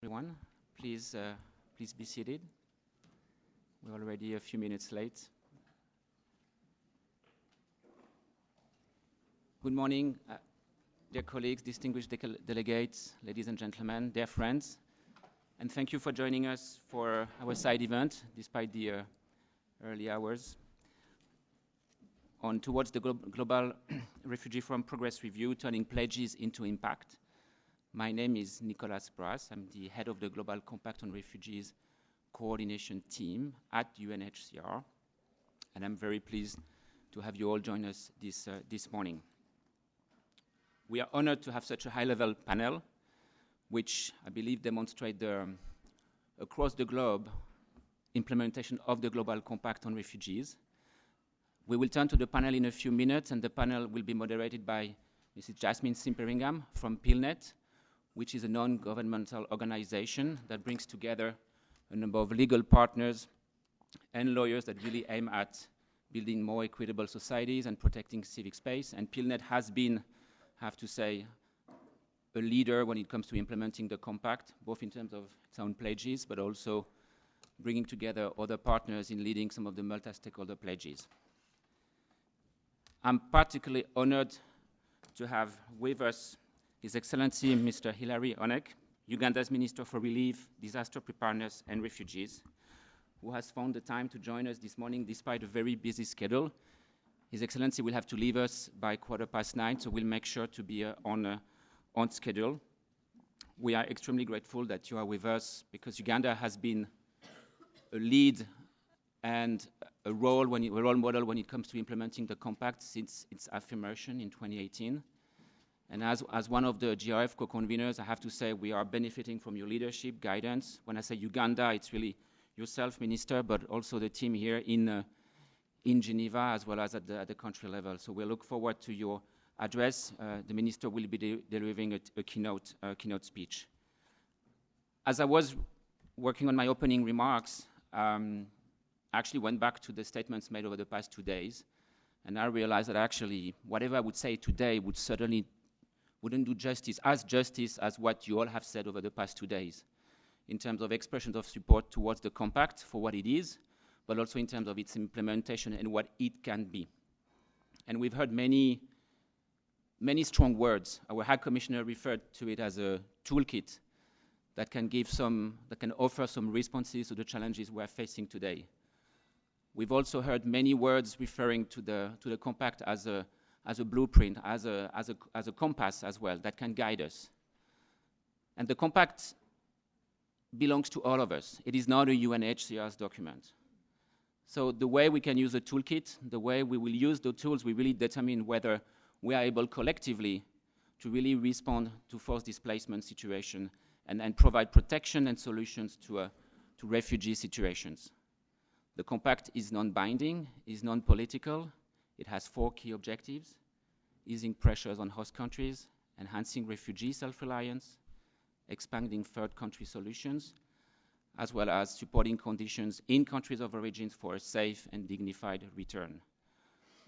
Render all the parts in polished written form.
Everyone. Please be seated. We're already a few minutes late. Good morning, dear colleagues, distinguished delegates, ladies and gentlemen, dear friends, and thank you for joining us for our side event, despite the early hours, on towards the Global Refugee Forum Progress Review, turning pledges into impact. My name is Nicolas Brass. I'm the head of the Global Compact on Refugees Coordination Team at UNHCR, and I'm very pleased to have you all join us this morning. We are honored to have such a high-level panel, which I believe demonstrate the across the globe implementation of the Global Compact on Refugees. We will turn to the panel in a few minutes, and the panel will be moderated by Mrs. Jasmine Simperingham from PILNET, which is a non-governmental organization that brings together a number of legal partners and lawyers that really aim at building more equitable societies and protecting civic space. And PILNET has been, I have to say, a leader when it comes to implementing the compact, both in terms of its own pledges, but also bringing together other partners in leading some of the multi-stakeholder pledges. I'm particularly honored to have with us His Excellency Mr. Hilary Onek, Uganda's Minister for Relief, Disaster Preparedness and Refugees, who has found the time to join us this morning despite a very busy schedule. His Excellency will have to leave us by 9:15, so we'll make sure to be on schedule. We are extremely grateful that you are with us because Uganda has been a lead and a role model when it comes to implementing the compact since its affirmation in 2018. And as one of the GRF co-conveners, I have to say we are benefiting from your leadership, guidance. When I say Uganda, it's really yourself, Minister, but also the team here in Geneva, as well as at the country level. So we look forward to your address. The Minister will be delivering a keynote speech. As I was working on my opening remarks, I actually went back to the statements made over the past 2 days, and I realized that actually whatever I would say today wouldn't do justice as what you all have said over the past 2 days in terms of expressions of support towards the compact for what it is, but also in terms of its implementation and what it can be. And we've heard many strong words. Our High Commissioner referred to it as a toolkit that can offer some responses to the challenges we're facing today. We've also heard many words referring to the compact as a blueprint, as a compass as well, that can guide us. And the compact belongs to all of us. It is not a UNHCR's document. So the way we can use the toolkit, the way we will use the tools, we really determine whether we are able collectively to really respond to forced displacement situation and provide protection and solutions to refugee situations. The compact is non-binding, is non-political. It has 4 key objectives: easing pressures on host countries, enhancing refugee self-reliance, expanding third country solutions, as well as supporting conditions in countries of origin for a safe and dignified return.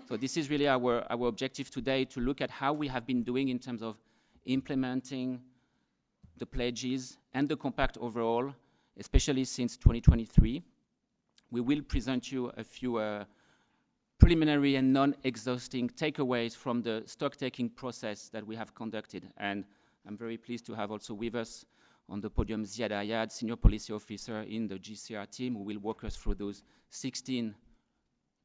So this is really our objective today, to look at how we have been doing in terms of implementing the pledges and the compact overall, especially since 2023. We will present you a few preliminary and non-exhausting takeaways from the stock-taking process that we have conducted. And I'm very pleased to have also with us on the podium Ziad Ayad, Senior Policy Officer in the GCR team, who will walk us through those 16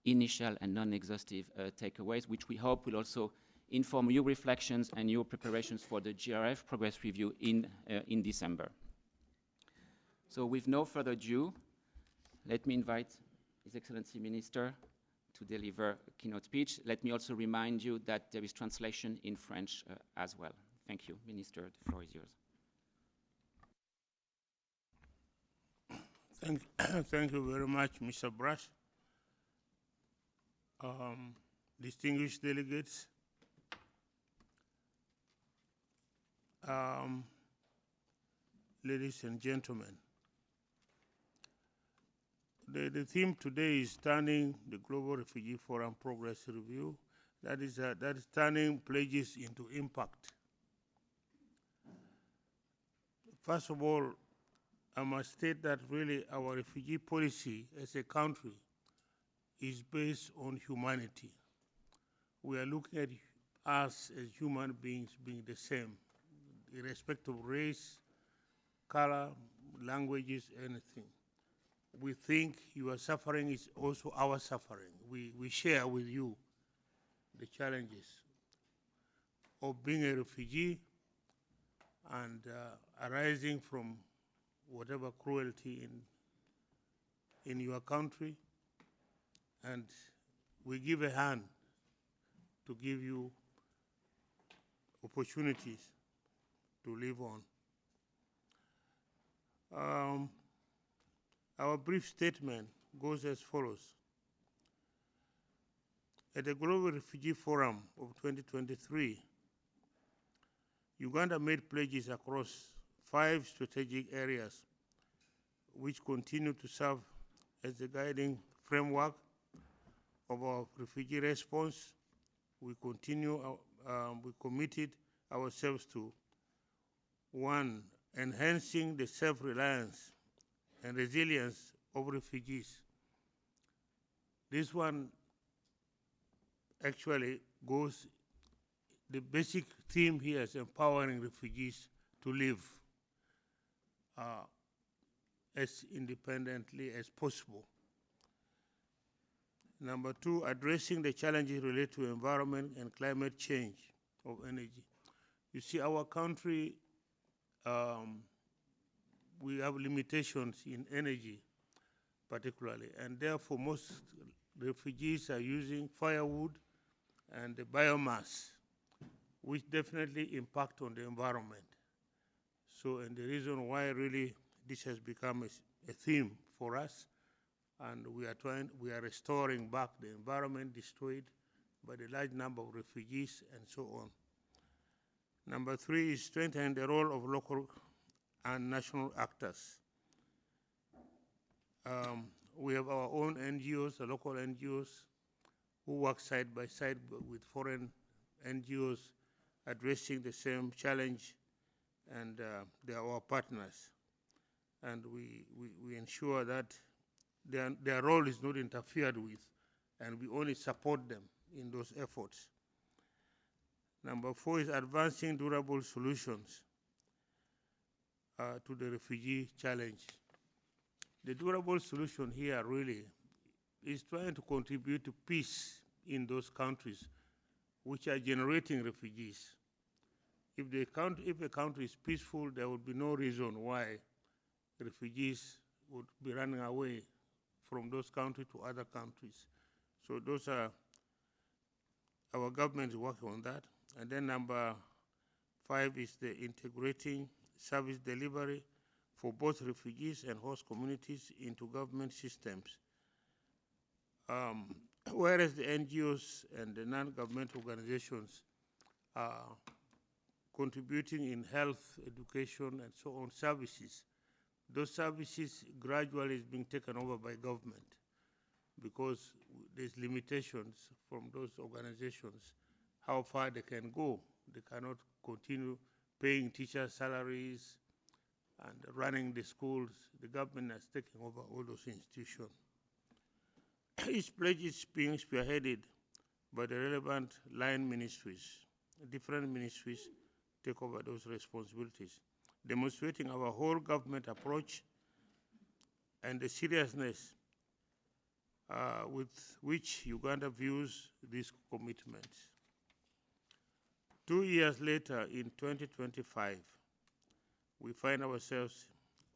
initial and non-exhaustive takeaways, which we hope will also inform your reflections and your preparations for the GRF Progress Review in December. So with no further ado, let me invite His Excellency Minister to deliver a keynote speech. Let me also remind you that there is translation in French as well. Thank you, Minister. The floor is yours. Thank you very much, Mr. Brass. Distinguished delegates, ladies and gentlemen. The theme today is turning the Global Refugee Forum Progress Review. That is turning pledges into impact. First of all, I must state that really our refugee policy as a country is based on humanity. We are looking at us as human beings being the same, irrespective of race, color, languages, anything. We think your suffering is also our suffering. We share with you the challenges of being a refugee and arising from whatever cruelty in your country, and we give a hand to give you opportunities to live on. Our brief statement goes as follows. At the Global Refugee Forum of 2023, Uganda made pledges across 5 strategic areas which continue to serve as the guiding framework of our refugee response. We committed ourselves to 1, enhancing the self-reliance and resilience of refugees. This one actually goes, the basic theme here is empowering refugees to live as independently as possible. Number 2, addressing the challenges related to environment and climate change of energy. You see, our country, we have limitations in energy particularly, and therefore most refugees are using firewood and the biomass, which definitely impact on the environment. So, and the reason why really this has become a theme for us, and we are restoring back the environment destroyed by the large number of refugees and so on. Number 3 is strengthening the role of local and national actors. We have our own NGOs, the local NGOs, who work side by side with foreign NGOs addressing the same challenge, and they are our partners. And we ensure that their role is not interfered with, and we only support them in those efforts. Number 4 is advancing durable solutions to the refugee challenge. The durable solution here really is trying to contribute to peace in those countries which are generating refugees. If a country is peaceful, there would be no reason why refugees would be running away from those countries to other countries. So those are, our government is working on that. And then number 5 is the integrating service delivery for both refugees and host communities into government systems. Whereas the NGOs and the non-government organizations are contributing in health, education, and so on services, those services gradually is being taken over by government because there's limitations from those organizations, how far they can go. They cannot continue paying teachers' salaries and running the schools. The government has taken over all those institutions. Each pledge is being spearheaded by the relevant line ministries. Different ministries take over those responsibilities, demonstrating our whole government approach and the seriousness with which Uganda views these commitments. 2 years later, in 2025, we find ourselves,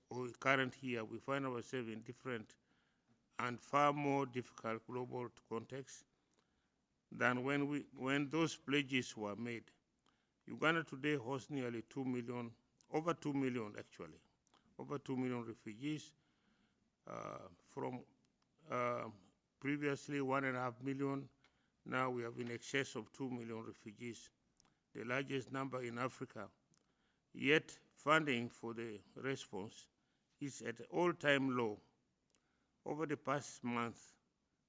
or current year, we find ourselves in different and far more difficult global contexts than when those pledges were made. Uganda today hosts nearly 2 million, over 2 million actually, over 2 million refugees from previously 1.5 million. Now we have in excess of 2 million refugees, the largest number in Africa. Yet funding for the response is at an all-time low. Over the past month,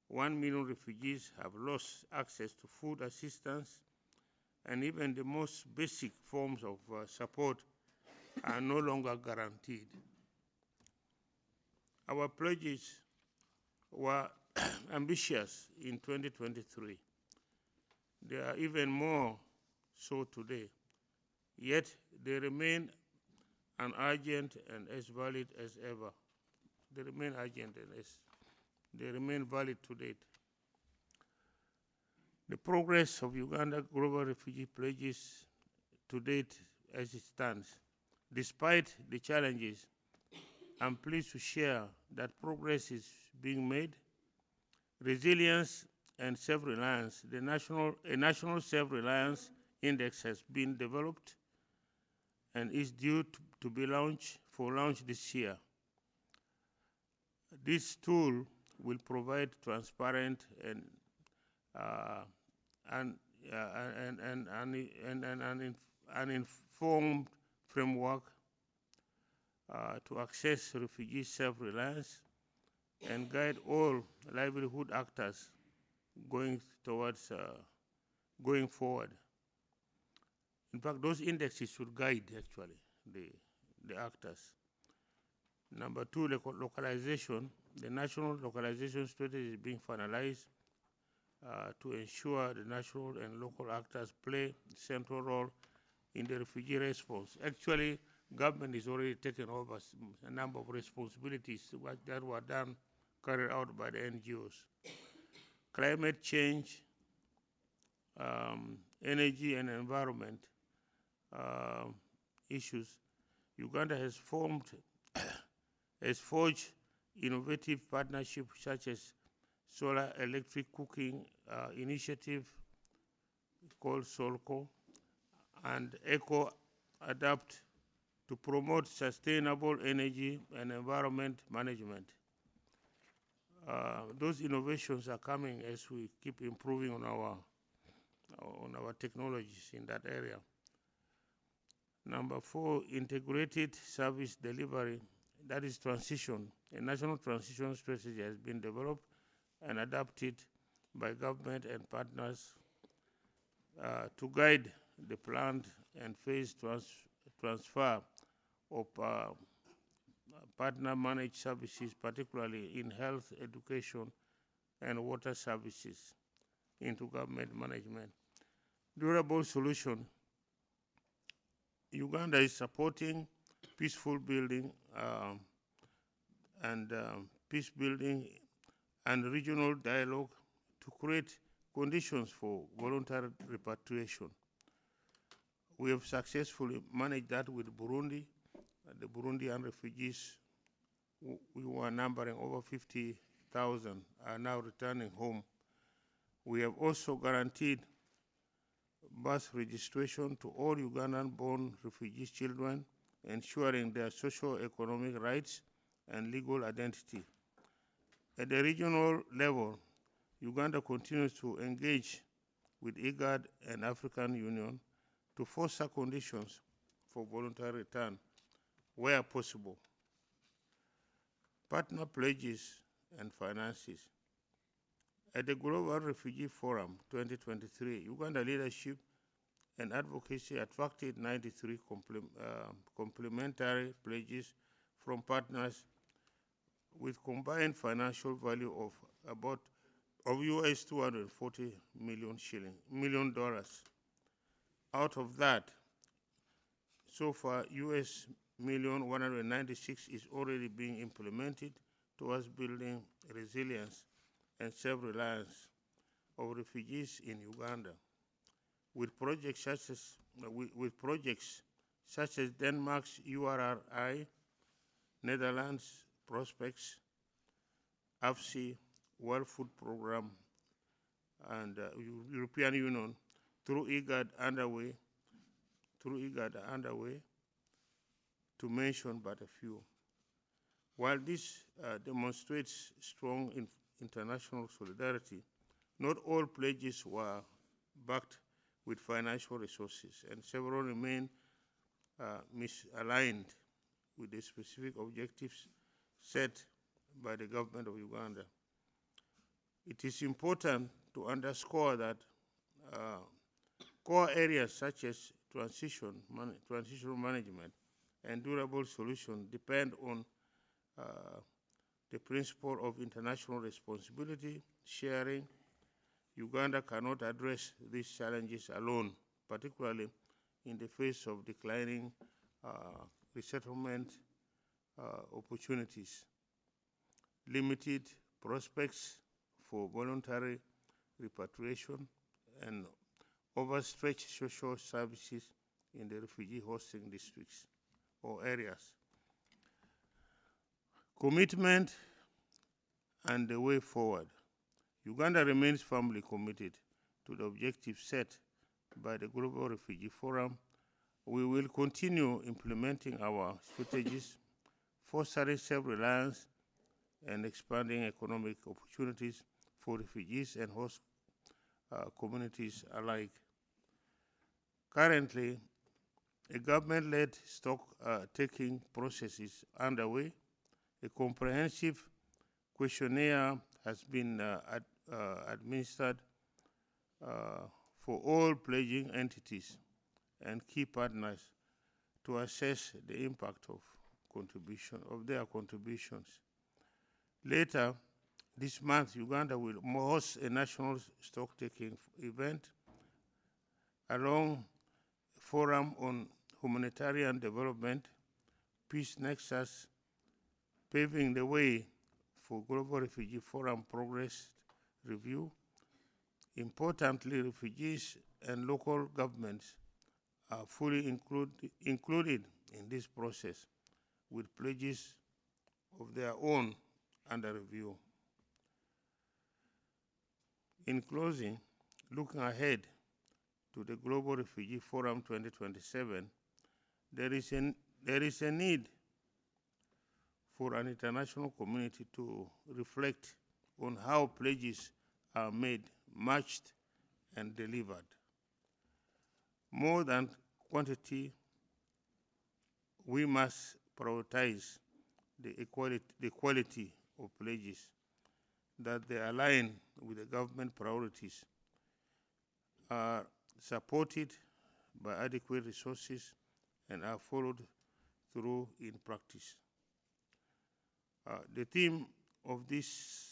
1 million refugees have lost access to food assistance, and even the most basic forms of support are no longer guaranteed. Our pledges were ambitious in 2023. They are even more so today, yet they remain urgent and as valid as ever. They remain urgent and they remain valid to date. The progress of Uganda Global Refugee Pledges to date as it stands. Despite the challenges, I'm pleased to share that progress is being made. Resilience and self-reliance, a national self-reliance index has been developed and is due to be launched this year. This tool will provide transparent and an informed framework to access refugee self-reliance and guide all livelihood actors going forward. In fact, those indexes should guide actually the actors. Number two, localization. The national localization strategy is being finalized to ensure the national and local actors play a central role in the refugee response. Actually, government is already taking over a number of responsibilities that were carried out by the NGOs. Climate change, energy and environment issues. Uganda has forged innovative partnerships such as solar electric cooking initiative called SOLCO and Eco Adapt to promote sustainable energy and environment management. Those innovations are coming as we keep improving on our technologies in that area. Number four, integrated service delivery, that is transition. A national transition strategy has been developed and adapted by government and partners to guide the planned and phased transfer of partner-managed services, particularly in health, education, and water services, into government management. Durable solution. Uganda is supporting peaceful building and peace building and regional dialogue to create conditions for voluntary repatriation. We have successfully managed that with Burundi. The Burundian refugees, we were numbering over 50,000, are now returning home. We have also guaranteed birth registration to all Ugandan-born refugee children, ensuring their socio-economic rights and legal identity. At the regional level, Uganda continues to engage with IGAD and African Union to foster conditions for voluntary return where possible. Partner pledges and finances. At the Global Refugee Forum 2023, Uganda leadership and advocacy attracted 93 complementary pledges from partners with combined financial value of about US $240 million. Out of that, so far US $1,196 is already being implemented towards building resilience and self-reliance of refugees in Uganda, with projects such as Denmark's URRI, Netherlands Prospects, AFSI, World Food Programme, and European Union through IGAD underway, to mention but a few. While this demonstrates strong international solidarity, not all pledges were backed with financial resources, and several remain misaligned with the specific objectives set by the government of Uganda. It is important to underscore that core areas such as transitional management and durable solutions depend on the principle of international responsibility sharing. Uganda cannot address these challenges alone, particularly in the face of declining resettlement opportunities, limited prospects for voluntary repatriation, and overstretched social services in the refugee hosting districts or areas. Commitment and the way forward. Uganda remains firmly committed to the objectives set by the Global Refugee Forum. We will continue implementing our strategies, fostering self-reliance and expanding economic opportunities for refugees and host communities alike. Currently, a government-led stock-taking process is underway. A comprehensive questionnaire has been administered for all pledging entities and key partners to assess the impact of their contributions. Later this month, Uganda will host a national stock-taking event along Forum on Humanitarian Development, Peace Nexus, paving the way for Global Refugee Forum Progress review. Importantly, refugees and local governments are fully included in this process with pledges of their own under review. In closing, looking ahead to the Global Refugee Forum 2027, there is a need for an international community to reflect on how pledges are made, matched, and delivered. More than quantity, we must prioritize the quality of pledges, that they align with the government priorities, are supported by adequate resources, and are followed through in practice. The theme of this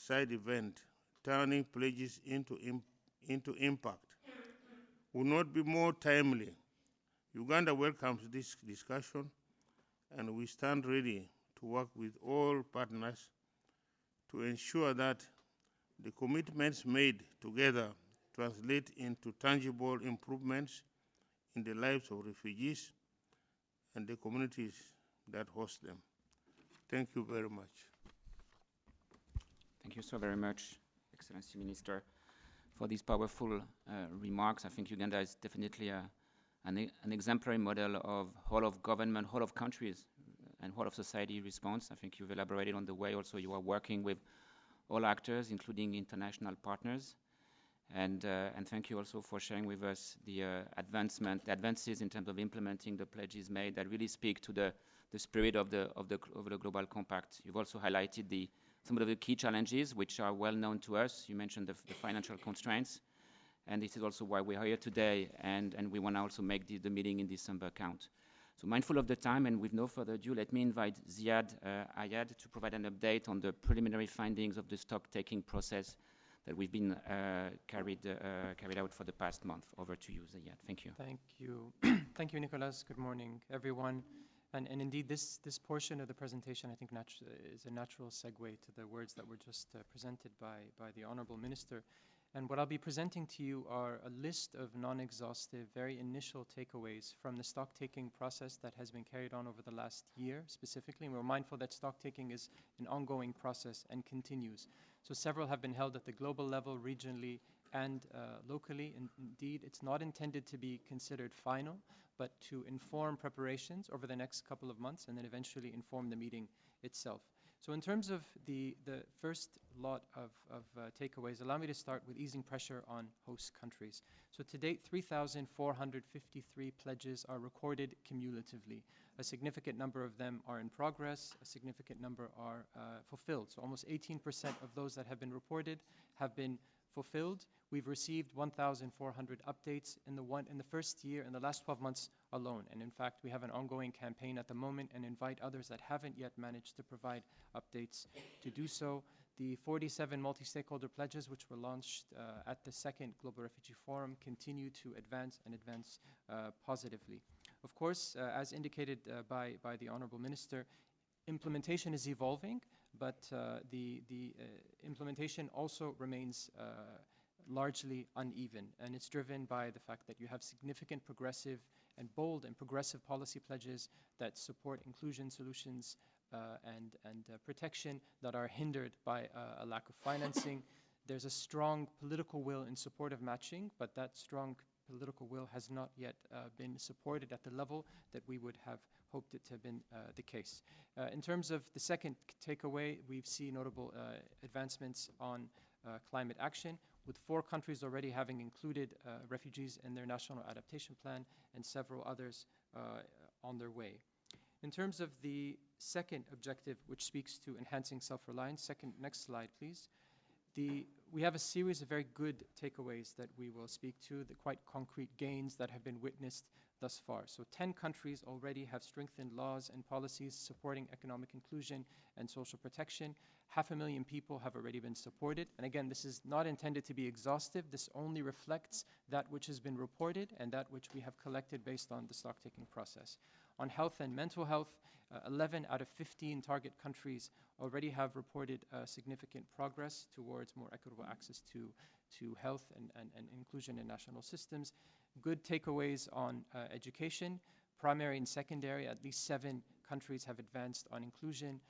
side event, turning pledges into impact, will not be more timely. Uganda welcomes this discussion, and we stand ready to work with all partners to ensure that the commitments made together translate into tangible improvements in the lives of refugees and the communities that host them. Thank you very much. Thank you so very much, Excellency Minister, for these powerful remarks. I think Uganda is definitely an exemplary model of whole of government, whole of countries, and whole of society response. I think you've elaborated on the way also you are working with all actors, including international partners. And thank you also for sharing with us the advances in terms of implementing the pledges made that really speak to the spirit of the Global Compact. You've also highlighted some of the key challenges which are well known to us. You mentioned the financial constraints, and this is also why we are here today, and we want to also make the meeting in December count. So mindful of the time, and with no further ado, let me invite Ziad Ayad to provide an update on the preliminary findings of the stock-taking process that we've been carried out for the past month. Over to you, Ziad. Thank you. Thank you. Thank you, Nicolas. Good morning, everyone. And indeed, this portion of the presentation, I think, is a natural segue to the words that were just presented by the Honorable Minister. And what I'll be presenting to you are a list of non-exhaustive, very initial takeaways from the stock-taking process that has been carried on over the last year specifically. And we're mindful that stock-taking is an ongoing process and continues. So several have been held at the global level, regionally, and locally. Indeed, it's not intended to be considered final, but to inform preparations over the next couple of months and then eventually inform the meeting itself. So in terms of the first lot of takeaways, allow me to start with easing pressure on host countries. So to date, 3,453 pledges are recorded cumulatively. A significant number of them are in progress, a significant number are fulfilled. So almost 18% of those that have been reported have been fulfilled. We've received 1,400 updates in the first year, in the last 12 months, alone. And in fact, we have an ongoing campaign at the moment and invite others that haven't yet managed to provide updates to do so. The 47 multi-stakeholder pledges, which were launched at the second Global Refugee Forum, continue to advance and advance positively. Of course, as indicated by the Honorable Minister, implementation is evolving, but the implementation also remains largely uneven, and it's driven by the fact that you have significant progressive and bold and progressive policy pledges that support inclusion solutions and protection that are hindered by a lack of financing. There's a strong political will in support of matching, but that strong political will has not yet been supported at the level that we would have hoped it to have been the case. In terms of the second takeaway, we've seen notable advancements on climate action, with 4 countries already having included refugees in their national adaptation plan and several others on their way. In terms of the second objective, which speaks to enhancing self-reliance, next slide, please. We have a series of very good takeaways that we will speak to, the quite concrete gains that have been witnessed thus far. So 10 countries already have strengthened laws and policies supporting economic inclusion and social protection. 500,000 people have already been supported. And again, this is not intended to be exhaustive. This only reflects that which has been reported and that which we have collected based on the stock-taking process. On health and mental health, 11 out of 15 target countries already have reported significant progress towards more equitable access to health and inclusion in national systems. Good takeaways on education, primary and secondary. At least 7 countries have advanced on inclusion.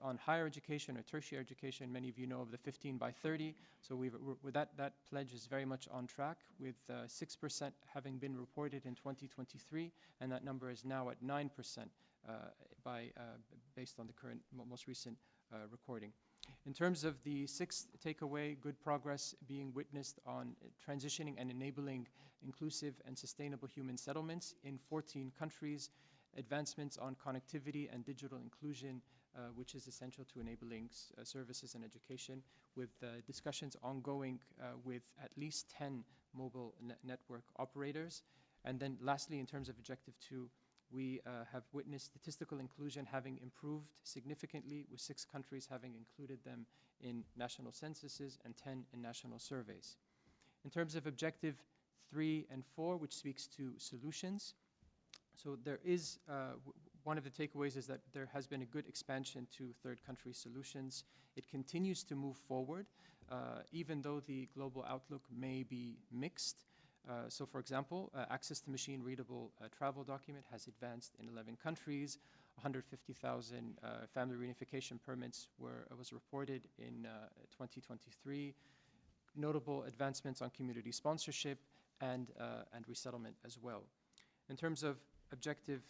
On higher education or tertiary education, many of you know of the 15 by 30. So that pledge is very much on track, with 6% having been reported in 2023, and that number is now at 9% based on the current, most recent recording. In terms of the sixth takeaway, good progress being witnessed on transitioning and enabling inclusive and sustainable human settlements in 14 countries, advancements on connectivity and digital inclusion, which is essential to enabling services and education, with discussions ongoing with at least 10 mobile network operators. And then lastly, in terms of Objective 2, we have witnessed statistical inclusion having improved significantly, with 6 countries having included them in national censuses and 10 in national surveys. In terms of Objective 3 and 4, which speaks to solutions, so there is, one of the takeaways is that there has been a good expansion to third country solutions. It continues to move forward, even though the global outlook may be mixed. So for example, access to machine-readable travel document has advanced in 11 countries. 150,000 family reunification permits was reported in 2023. Notable advancements on community sponsorship and resettlement as well. In terms of Objective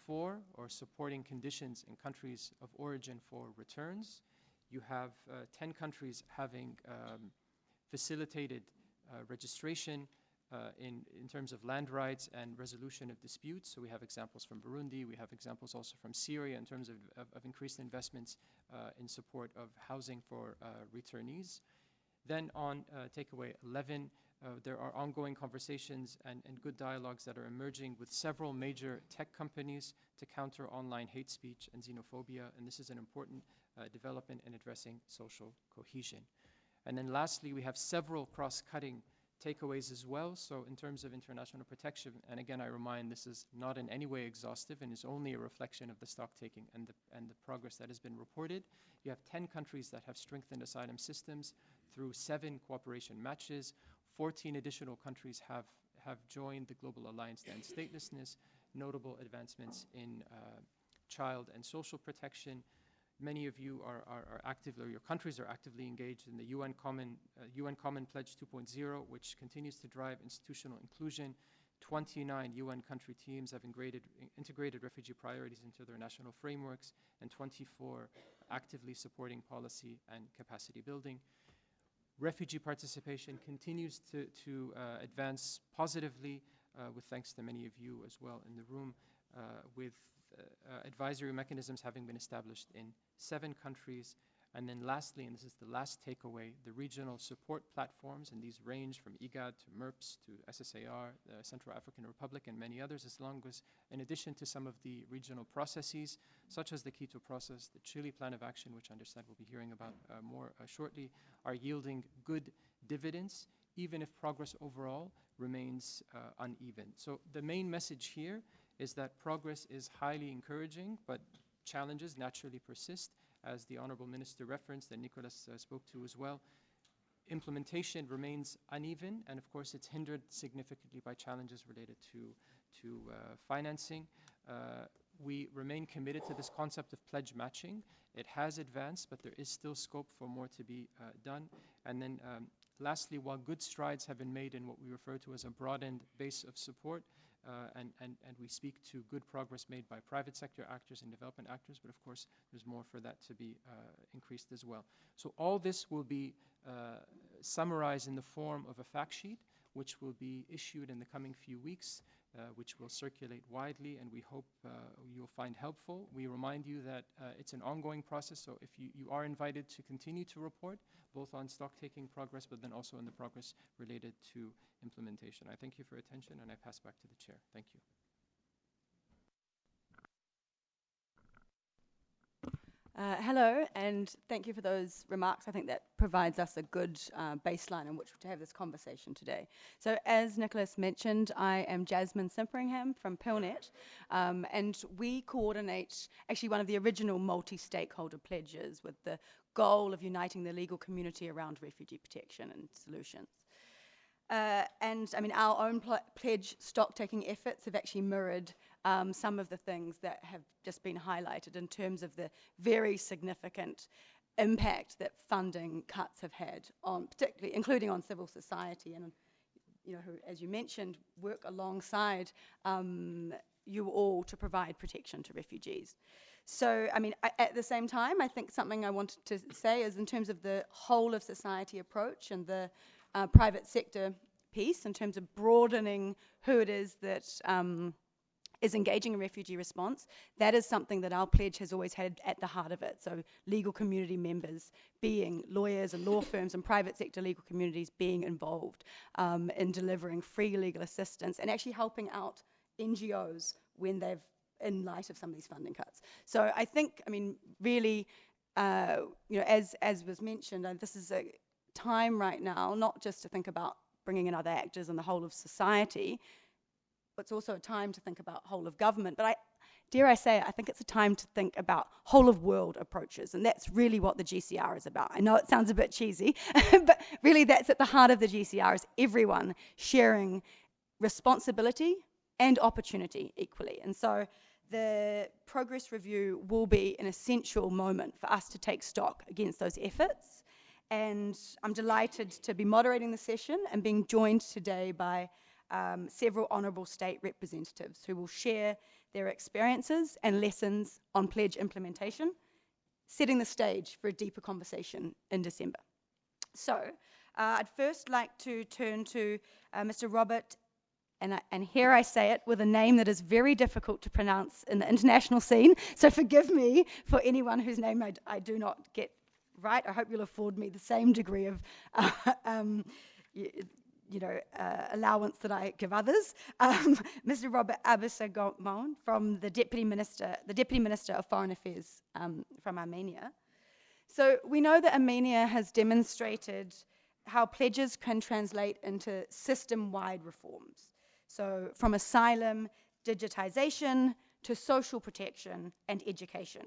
4, or supporting conditions in countries of origin for returns, you have 10 countries having facilitated registration in terms of land rights and resolution of disputes. So we have examples from Burundi, we have examples also from Syria in terms of increased investments in support of housing for returnees. Then on takeaway 11, there are ongoing conversations and good dialogues that are emerging with several major tech companies to counter online hate speech and xenophobia, and this is an important development in addressing social cohesion. And then lastly, we have several cross-cutting takeaways as well. So in terms of international protection, and again I remind, this is not in any way exhaustive and is only a reflection of the stock taking and the progress that has been reported. You have 10 countries that have strengthened asylum systems through 7 cooperation matches. 14 additional countries have joined the Global Alliance to End Statelessness. Notable advancements in child and social protection. Many of you are active, or your countries are actively engaged in the UN Common Pledge 2.0, which continues to drive institutional inclusion. 29 UN country teams have integrated refugee priorities into their national frameworks, and 24 actively supporting policy and capacity building. Refugee participation continues to advance positively, with thanks to many of you as well in the room, with advisory mechanisms having been established in 7 countries, And then lastly, and this is the last takeaway, the regional support platforms, and these range from IGAD to MERPS to SSAR, the Central African Republic, and many others, as long as, in addition to some of the regional processes, such as the Quito process, the Chile Plan of Action, which I understand we'll be hearing about more shortly, are yielding good dividends, even if progress overall remains uneven. So the main message here is that progress is highly encouraging, but challenges naturally persist, as the Honorable Minister referenced and Nicholas spoke to as well. Implementation remains uneven, and of course it's hindered significantly by challenges related to financing. We remain committed to this concept of pledge matching. It has advanced, but there is still scope for more to be done. And then lastly, while good strides have been made in what we refer to as a broadened base of support, and we speak to good progress made by private sector actors and development actors, but of course there's more for that to be increased as well. So all this will be summarized in the form of a fact sheet, which will be issued in the coming few weeks, which will circulate widely, and we hope you'll find helpful. We remind you that it's an ongoing process, so if you are invited to continue to report, both on stock-taking progress, but then also in the progress related to implementation. I thank you for your attention, and I pass back to the chair. Thank you. Hello, and thank you for those remarks. I think that provides us a good baseline in which to have this conversation today. So as Nicholas mentioned, I am Jasmine Simperingham from PILNet, and we coordinate actually one of the original multi-stakeholder pledges with the goal of uniting the legal community around refugee protection and solutions. And I mean, our own pledge stock-taking efforts have actually mirrored some of the things that have just been highlighted in terms of the very significant impact that funding cuts have had on, particularly, including on civil society, and you know, who, as you mentioned, work alongside you all to provide protection to refugees. So, I mean, at the same time, I think something I wanted to say is in terms of the whole of society approach and the private sector piece, in terms of broadening who it is that is engaging in refugee response, that is something that our pledge has always had at the heart of it. So legal community members being lawyers and law firms and private sector legal communities being involved in delivering free legal assistance and actually helping out NGOs when they've, in light of some of these funding cuts. So I think, I mean, really, you know, as was mentioned, this is a time right now, not just to think about bringing in other actors and the whole of society, but it's also a time to think about whole of government. But dare I say, I think it's a time to think about whole of world approaches, and that's really what the GCR is about. I know it sounds a bit cheesy, but really that's at the heart of the GCR, is everyone sharing responsibility and opportunity equally. And so the progress review will be an essential moment for us to take stock against those efforts. And I'm delighted to be moderating the session and being joined today by several honourable state representatives who will share their experiences and lessons on pledge implementation, setting the stage for a deeper conversation in December. So I'd first like to turn to Mr. Robert, and here I say it with a name that is very difficult to pronounce in the international scene, so forgive me for anyone whose name I do not get right. I hope you'll afford me the same degree of allowance that I give others. Mr. Robert Abisagomon, from the Deputy Minister of Foreign Affairs from Armenia. So we know that Armenia has demonstrated how pledges can translate into system-wide reforms. So from asylum, digitization, to social protection and education.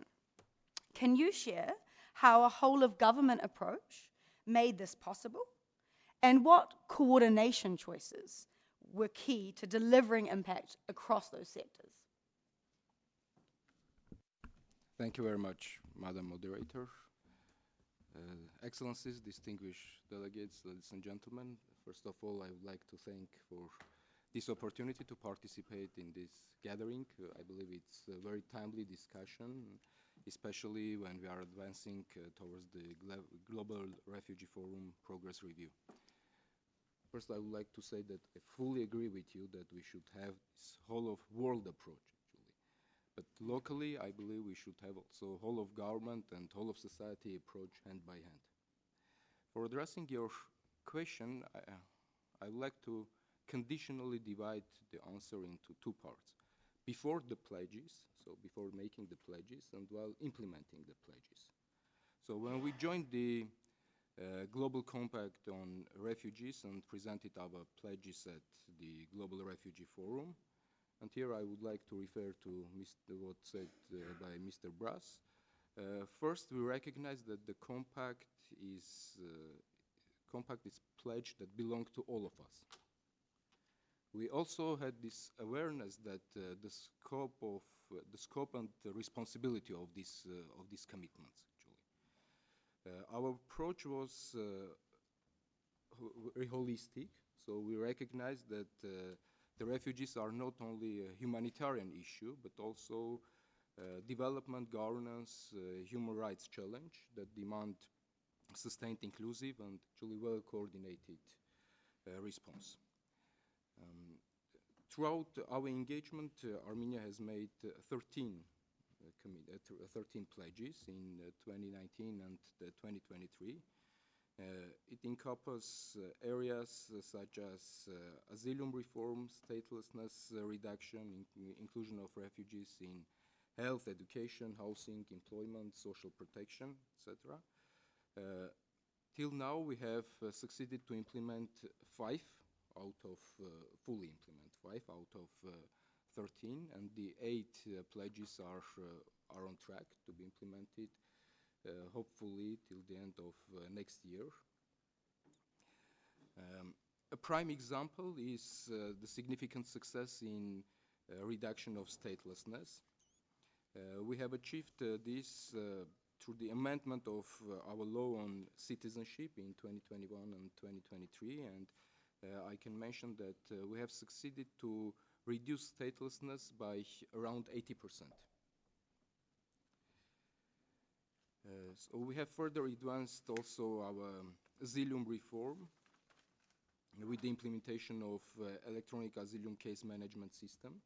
Can you share how a whole of government approach made this possible, and what coordination choices were key to delivering impact across those sectors? Thank you very much, Madam Moderator. Excellencies, distinguished delegates, ladies and gentlemen, first of all, I would like to thank for this opportunity to participate in this gathering. I believe it's a very timely discussion, especially when we are advancing towards the Global Refugee Forum Progress Review. First, I would like to say that I fully agree with you that we should have this whole of world approach, actually. But locally, I believe we should have also whole of government and whole of society approach hand by hand. For addressing your question, I would like to conditionally divide the answer into two parts. Before the pledges, so before making the pledges, and while implementing the pledges. So when we joined the Global Compact on Refugees and presented our pledges at the Global Refugee Forum, and here I would like to refer to what said by Mr. Brass. First, we recognize that the compact is pledge that belong to all of us. We also had this awareness that the scope and the responsibility of these commitments. Actually, our approach was very holistic. So we recognize that the refugees are not only a humanitarian issue, but also development, governance, human rights challenge that demand sustained, inclusive, and actually well-coordinated response. Throughout our engagement, Armenia has made 13 pledges in 2019 and 2023. It encompasses areas such as asylum reform, statelessness reduction, inclusion of refugees in health, education, housing, employment, social protection, etc. Till now, we have succeeded to implement 5 out of fully implement 5 out of 13, and the 8 pledges are on track to be implemented, hopefully till the end of next year. A prime example is the significant success in reduction of statelessness. We have achieved this through the amendment of our law on citizenship in 2021 and 2023, and I can mention that we have succeeded to reduce statelessness by around 80%. So we have further advanced also our asylum reform with the implementation of electronic asylum case management system.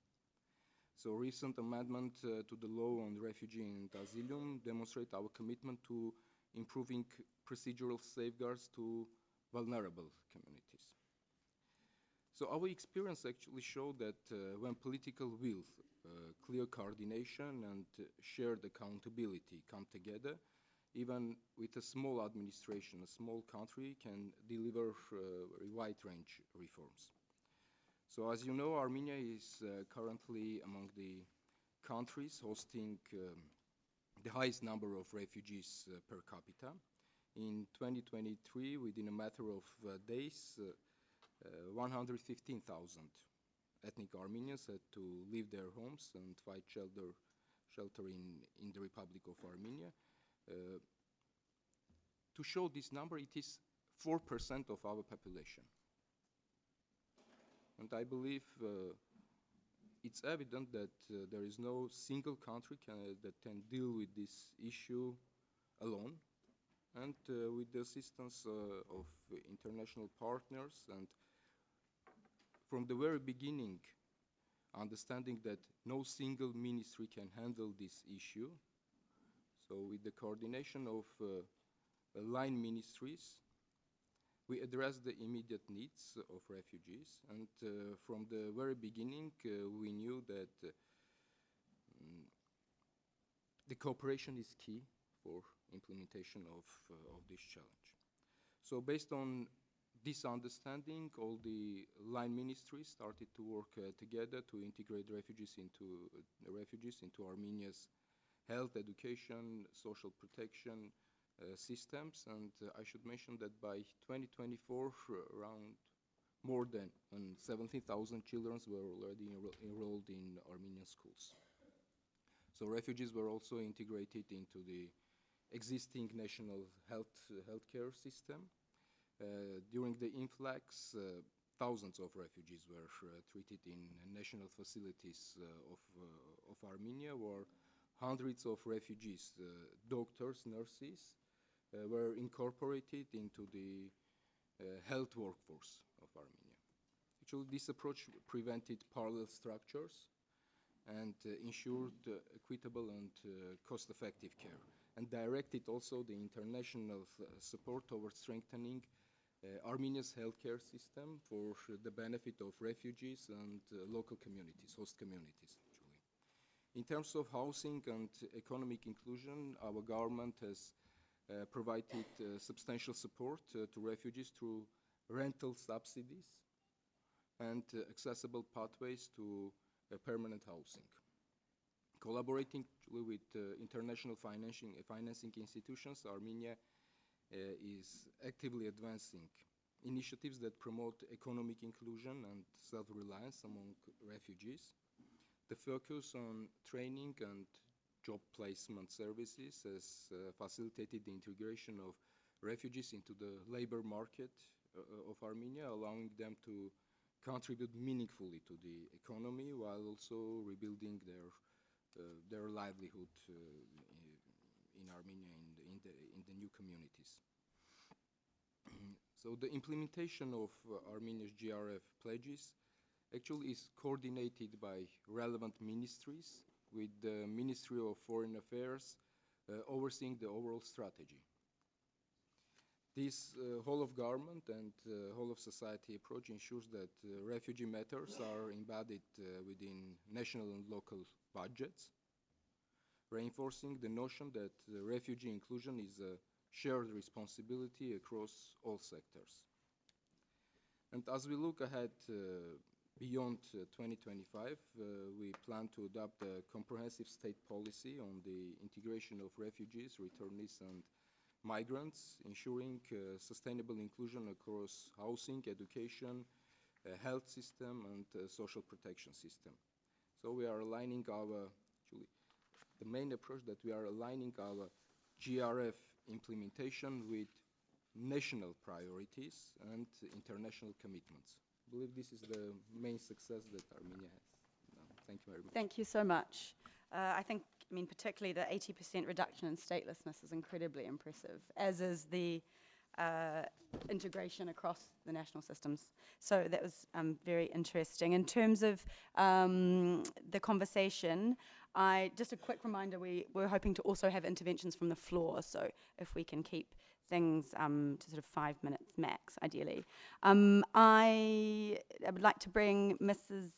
So recent amendment to the law on refugee and asylum demonstrate our commitment to improving procedural safeguards to vulnerable communities. So our experience actually showed that when political will, clear coordination, and shared accountability come together, even with a small administration, a small country can deliver a wide range reforms. So as you know, Armenia is currently among the countries hosting the highest number of refugees per capita. In 2023, within a matter of days, 115,000 ethnic Armenians had to leave their homes and find shelter in the Republic of Armenia. To show this number, it is 4% of our population. And I believe it's evident that there is no single country that can deal with this issue alone. And with the assistance of international partners, and from the very beginning, understanding that no single ministry can handle this issue. So with the coordination of line ministries, we address the immediate needs of refugees, and from the very beginning, we knew that the cooperation is key for implementation of this challenge. So based on this understanding, all the line ministries started to work together to integrate refugees into Armenia's health, education, social protection systems, and I should mention that by 2024, around more than 17,000 children were already enrolled in Armenian schools. So refugees were also integrated into the existing national healthcare system. During the influx, thousands of refugees were treated in national facilities of Armenia, where hundreds of refugees, doctors, nurses, were incorporated into the health workforce of Armenia. Actually, this approach prevented parallel structures and ensured equitable and cost-effective care, and directed also the international support towards strengthening Armenia's healthcare system for the benefit of refugees and local communities, host communities, actually. In terms of housing and economic inclusion, our government has provided substantial support to refugees through rental subsidies and accessible pathways to permanent housing. Collaborating with international financing institutions, Armenia is actively advancing initiatives that promote economic inclusion and self-reliance among refugees. The focus on training and job placement services has facilitated the integration of refugees into the labor market of Armenia, allowing them to contribute meaningfully to the economy while also rebuilding their livelihood in Armenia in the new communities. So the implementation of Armenia's GRF pledges actually is coordinated by relevant ministries, with the Ministry of Foreign Affairs overseeing the overall strategy. This whole of government and whole of society approach ensures that refugee matters are embedded within national and local budgets, reinforcing the notion that refugee inclusion is a shared responsibility across all sectors. And as we look ahead beyond 2025, we plan to adopt a comprehensive state policy on the integration of refugees, returnees, and migrants, ensuring sustainable inclusion across housing, education, health system, and social protection system. So we are aligning the main approach that we are aligning our GRF implementation with national priorities and international commitments. I believe this is the main success that Armenia has. Thank you very much. Thank you so much. I mean, particularly the 80% reduction in statelessness is incredibly impressive, as is the integration across the national systems. So that was very interesting. In terms of the conversation, just a quick reminder, we're hoping to also have interventions from the floor, so if we can keep things to sort of 5 minutes max, ideally. I would like to bring Mrs.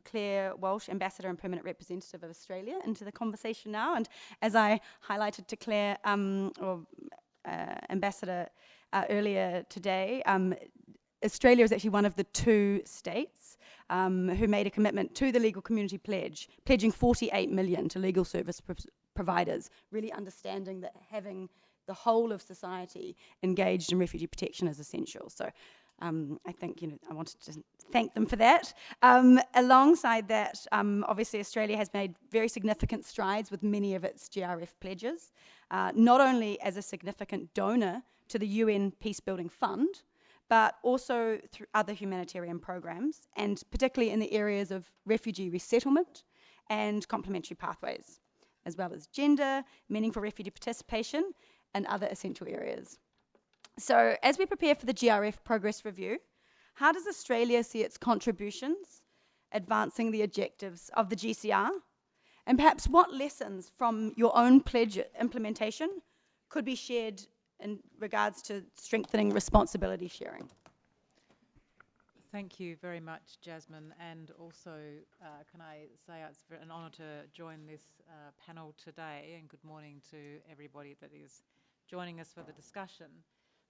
Claire Walsh, Ambassador and Permanent Representative of Australia, into the conversation now. And as I highlighted to Claire, Ambassador, earlier today, Australia is actually one of the 2 states who made a commitment to the Legal Community Pledge, pledging 48 million to legal service providers, really understanding that having the whole of society engaged in refugee protection is essential. So I think, I wanted to thank them for that. Alongside that, obviously Australia has made very significant strides with many of its GRF pledges, not only as a significant donor to the UN Peacebuilding Fund, but also through other humanitarian programs, and particularly in the areas of refugee resettlement and complementary pathways, as well as gender, meaningful refugee participation, and other essential areas. So as we prepare for the GRF Progress Review, how does Australia see its contributions advancing the objectives of the GCR? And perhaps what lessons from your own pledge implementation could be shared in regards to strengthening responsibility sharing? Thank you very much, Jasmine. And also, can I say it's an honour to join this panel today, and good morning to everybody that is joining us for the discussion.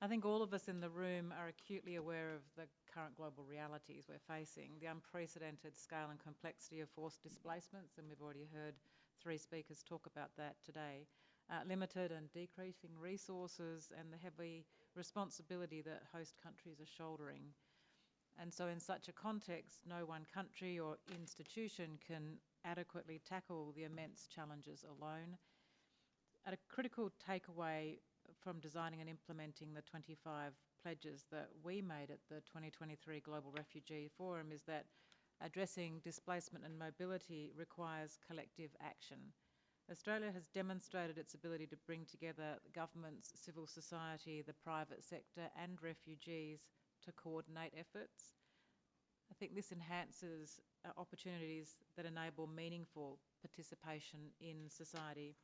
I think all of us in the room are acutely aware of the current global realities we're facing, the unprecedented scale and complexity of forced displacements, and we've already heard 3 speakers talk about that today, limited and decreasing resources, and the heavy responsibility that host countries are shouldering. And so in such a context, no one country or institution can adequately tackle the immense challenges alone. A critical takeaway from designing and implementing the 25 pledges that we made at the 2023 Global Refugee Forum is that addressing displacement and mobility requires collective action. Australia has demonstrated its ability to bring together governments, civil society, the private sector and refugees to coordinate efforts. I think this enhances opportunities that enable meaningful participation in society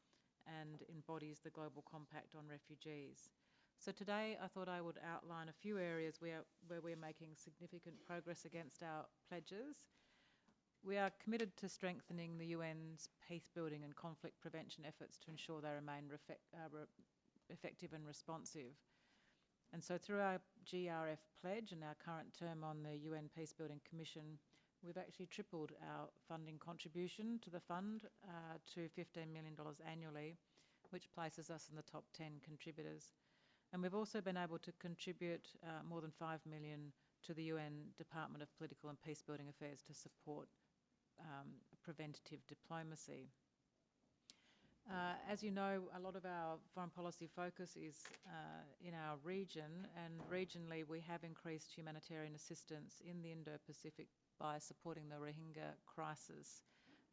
and embodies the Global Compact on Refugees. So today I thought I would outline a few areas where we're making significant progress against our pledges. We are committed to strengthening the UN's peace-building and conflict prevention efforts to ensure they remain effective and responsive. And so through our GRF pledge and our current term on the UN Peacebuilding Commission, we've actually tripled our funding contribution to the fund to $15 million annually, which places us in the top 10 contributors. And we've also been able to contribute more than $5 million to the UN Department of Political and Peacebuilding Affairs to support preventative diplomacy. As you know, a lot of our foreign policy focus is in our region, and regionally we have increased humanitarian assistance in the Indo-Pacific by supporting the Rohingya crisis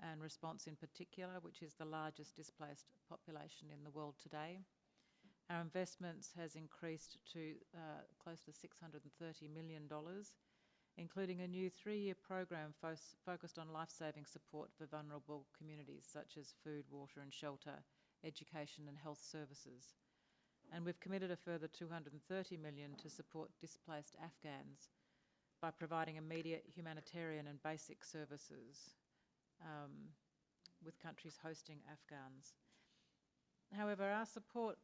and response in particular, which is the largest displaced population in the world today. Our investments has increased to close to $630 million, including a new 3-year program focused on life-saving support for vulnerable communities such as food, water and shelter, education and health services. And we've committed a further $230 million to support displaced Afghans by providing immediate humanitarian and basic services with countries hosting Afghans. However, our support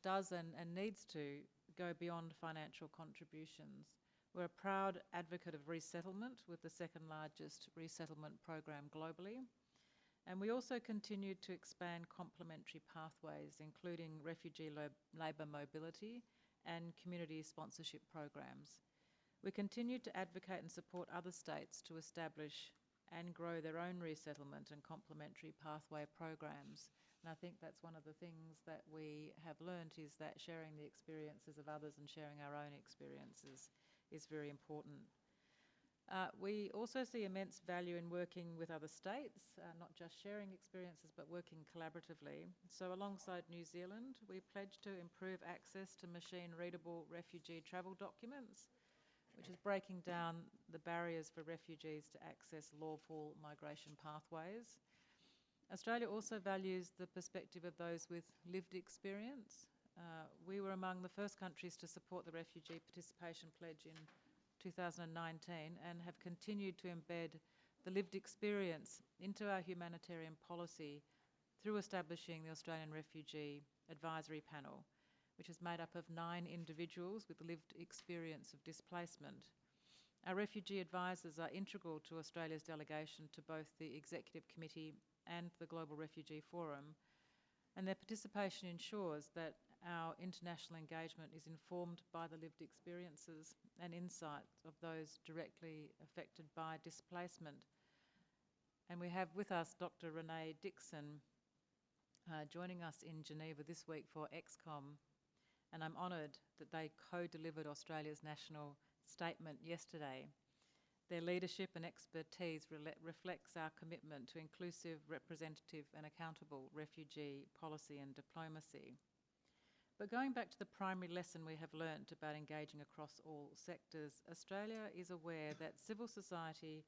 does and needs to go beyond financial contributions. We're a proud advocate of resettlement with the second largest resettlement program globally. And we also continue to expand complementary pathways, including refugee labour mobility and community sponsorship programs. We continue to advocate and support other states to establish and grow their own resettlement and complementary pathway programs. And I think that's one of the things that we have learnt, is that sharing the experiences of others and sharing our own experiences is very important. We also see immense value in working with other states, not just sharing experiences, but working collaboratively. So alongside New Zealand, we pledge to improve access to machine-readable refugee travel documents, which is breaking down the barriers for refugees to access lawful migration pathways. Australia also values the perspective of those with lived experience. We were among the first countries to support the Refugee Participation Pledge in 2019 and have continued to embed the lived experience into our humanitarian policy through establishing the Australian Refugee Advisory Panel, which is made up of 9 individuals with lived experience of displacement. Our refugee advisors are integral to Australia's delegation to both the Executive Committee and the Global Refugee Forum, and their participation ensures that our international engagement is informed by the lived experiences and insights of those directly affected by displacement. And we have with us Dr. Renee Dixon joining us in Geneva this week for XCOM, and I'm honoured that they co-delivered Australia's national statement yesterday. Their leadership and expertise reflects our commitment to inclusive, representative and accountable refugee policy and diplomacy. But going back to the primary lesson we have learnt about engaging across all sectors, Australia is aware that civil society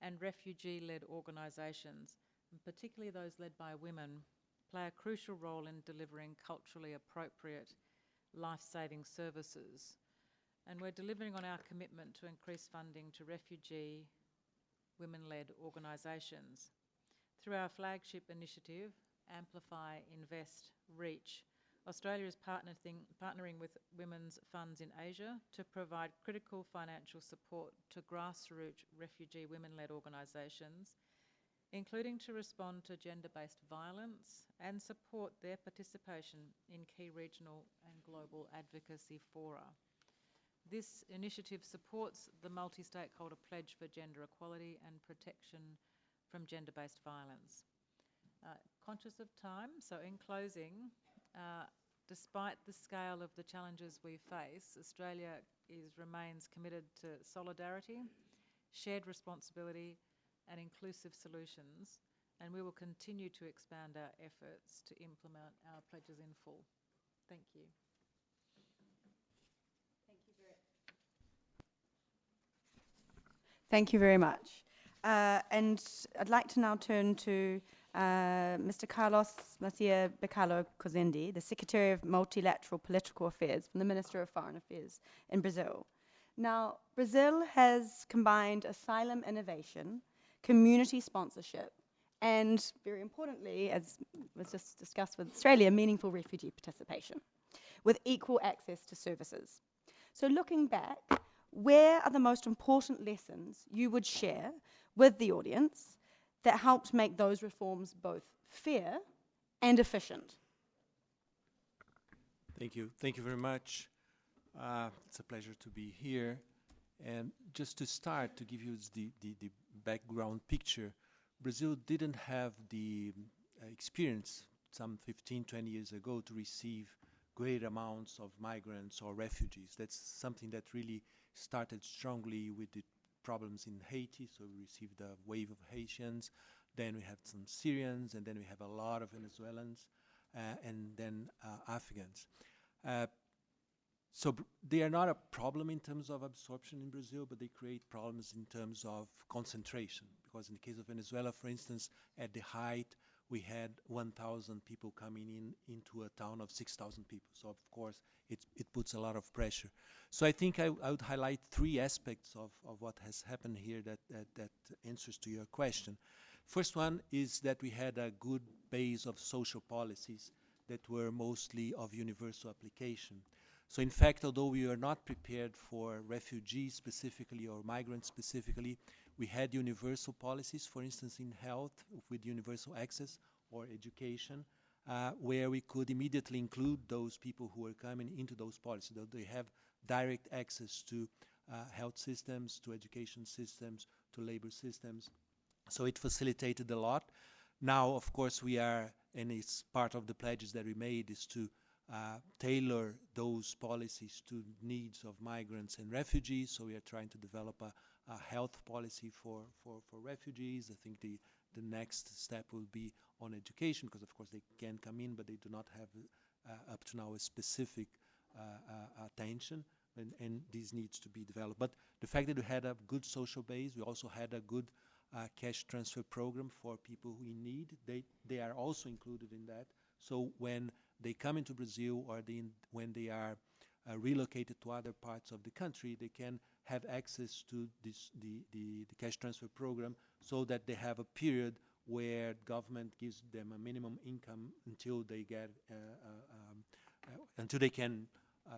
and refugee-led organisations, and particularly those led by women, play a crucial role in delivering culturally appropriate, life-saving services. And we're delivering on our commitment to increase funding to refugee, women-led organisations. Through our flagship initiative, Amplify, Invest, Reach, Australia is partnering with women's funds in Asia to provide critical financial support to grassroots refugee women-led organisations, including to respond to gender-based violence and support their participation in key regional and global advocacy fora. This initiative supports the multi-stakeholder pledge for gender equality and protection from gender-based violence. Conscious of time, so in closing, despite the scale of the challenges we face, Australia remains committed to solidarity, shared responsibility and inclusive solutions, and we will continue to expand our efforts to implement our pledges in full. Thank you. Thank you very much. And I'd like to now turn to Mr. Carlos Macia Becalo Cozendi, the Secretary of Multilateral Political Affairs from the Minister of Foreign Affairs in Brazil. Now, Brazil has combined asylum innovation, community sponsorship, and very importantly, as was just discussed with Australia, meaningful refugee participation with equal access to services. So looking back, where are the most important lessons you would share with the audience that helped make those reforms both fair and efficient? Thank you. Thank you very much. It's a pleasure to be here. And just to start, to give you the background picture, Brazil didn't have the experience some 15, 20 years ago to receive great amounts of migrants or refugees. That's something that really started strongly with the problems in Haiti. So we received a wave of Haitians, then we had some Syrians, and then we have a lot of Venezuelans, and then Afghans. Uh, they are not a problem in terms of absorption in Brazil, but they create problems in terms of concentration. Because in the case of Venezuela, for instance, at the height, we had 1,000 people coming into a town of 6,000 people. So of course, it puts a lot of pressure. So I think I would highlight three aspects of what has happened here that answers to your question. First one is that we had a good base of social policies that were mostly of universal application. So in fact, although we were not prepared for refugees specifically or migrants specifically, we had universal policies, for instance, in health with universal access or education, where we could immediately include those people who were coming into those policies. So they have direct access to health systems, to education systems, to labor systems. So it facilitated a lot. Now, of course, we are, and it's part of the pledges that we made, is to tailor those policies to needs of migrants and refugees. So we are trying to develop a health policy for refugees. I think the next step will be on education, because of course they can come in, but they do not have up to now a specific attention, and this needs to be developed. But the fact that we had a good social base, we also had a good cash transfer program for people who in need. They are also included in that. So when they come into Brazil or when they are relocated to other parts of the country, they can have access to the cash transfer program, so that they have a period where government gives them a minimum income until they get until they can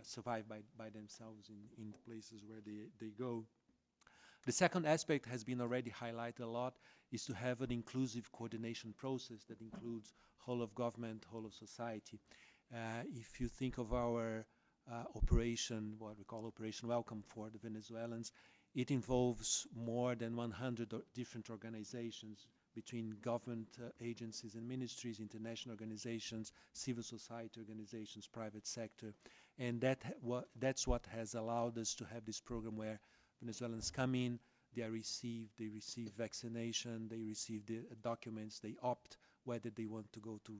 survive by themselves in the places where they go. The second aspect has been already highlighted a lot, is to have an inclusive coordination process that includes whole of government, whole of society. If you think of our operation, what we call Operation Welcome for the Venezuelans, it involves more than 100 different organizations between government agencies and ministries, international organizations, civil society organizations, private sector. And that's what has allowed us to have this program where Venezuelans come in, they receive vaccination, they receive the documents, they opt whether they want to go to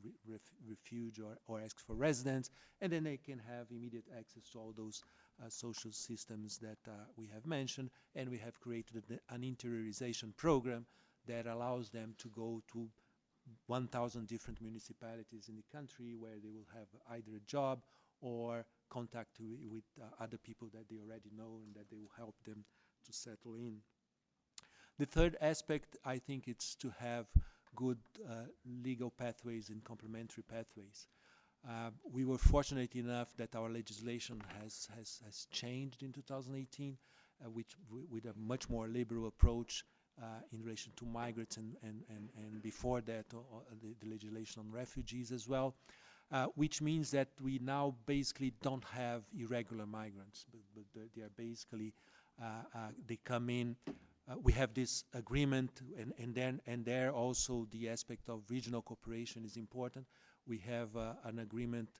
refuge or ask for residence, and then they can have immediate access to all those social systems that we have mentioned. And we have created an interiorization program that allows them to go to 1,000 different municipalities in the country, where they will have either a job or contact with other people that they already know, and that they will help them to settle in. The third aspect, I think, it's to have good legal pathways and complementary pathways. We were fortunate enough that our legislation has changed in 2018, with a much more liberal approach in relation to migrants, and before that the legislation on refugees as well, which means that we now basically don't have irregular migrants, but they are basically they come in. We have this agreement, and there also the aspect of regional cooperation is important. We have an agreement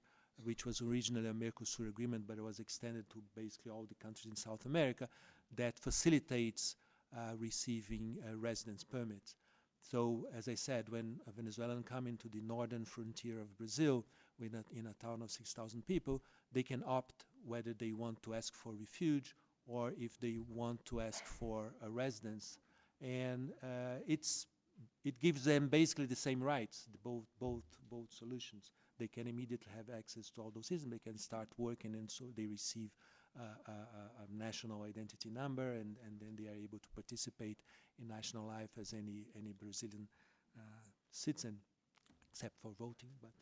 which was originally a Mercosur agreement, but it was extended to basically all the countries in South America, that facilitates receiving residence permits. So, as I said, when a Venezuelan come into the northern frontier of Brazil, in a town of 6,000 people, they can opt whether they want to ask for refuge or if they want to ask for a residence. And it gives them basically the same rights, both solutions. They can immediately have access to all those systems. They can start working, and so they receive a national identity number, and then they are able to participate in national life as any Brazilian citizen, except for voting. But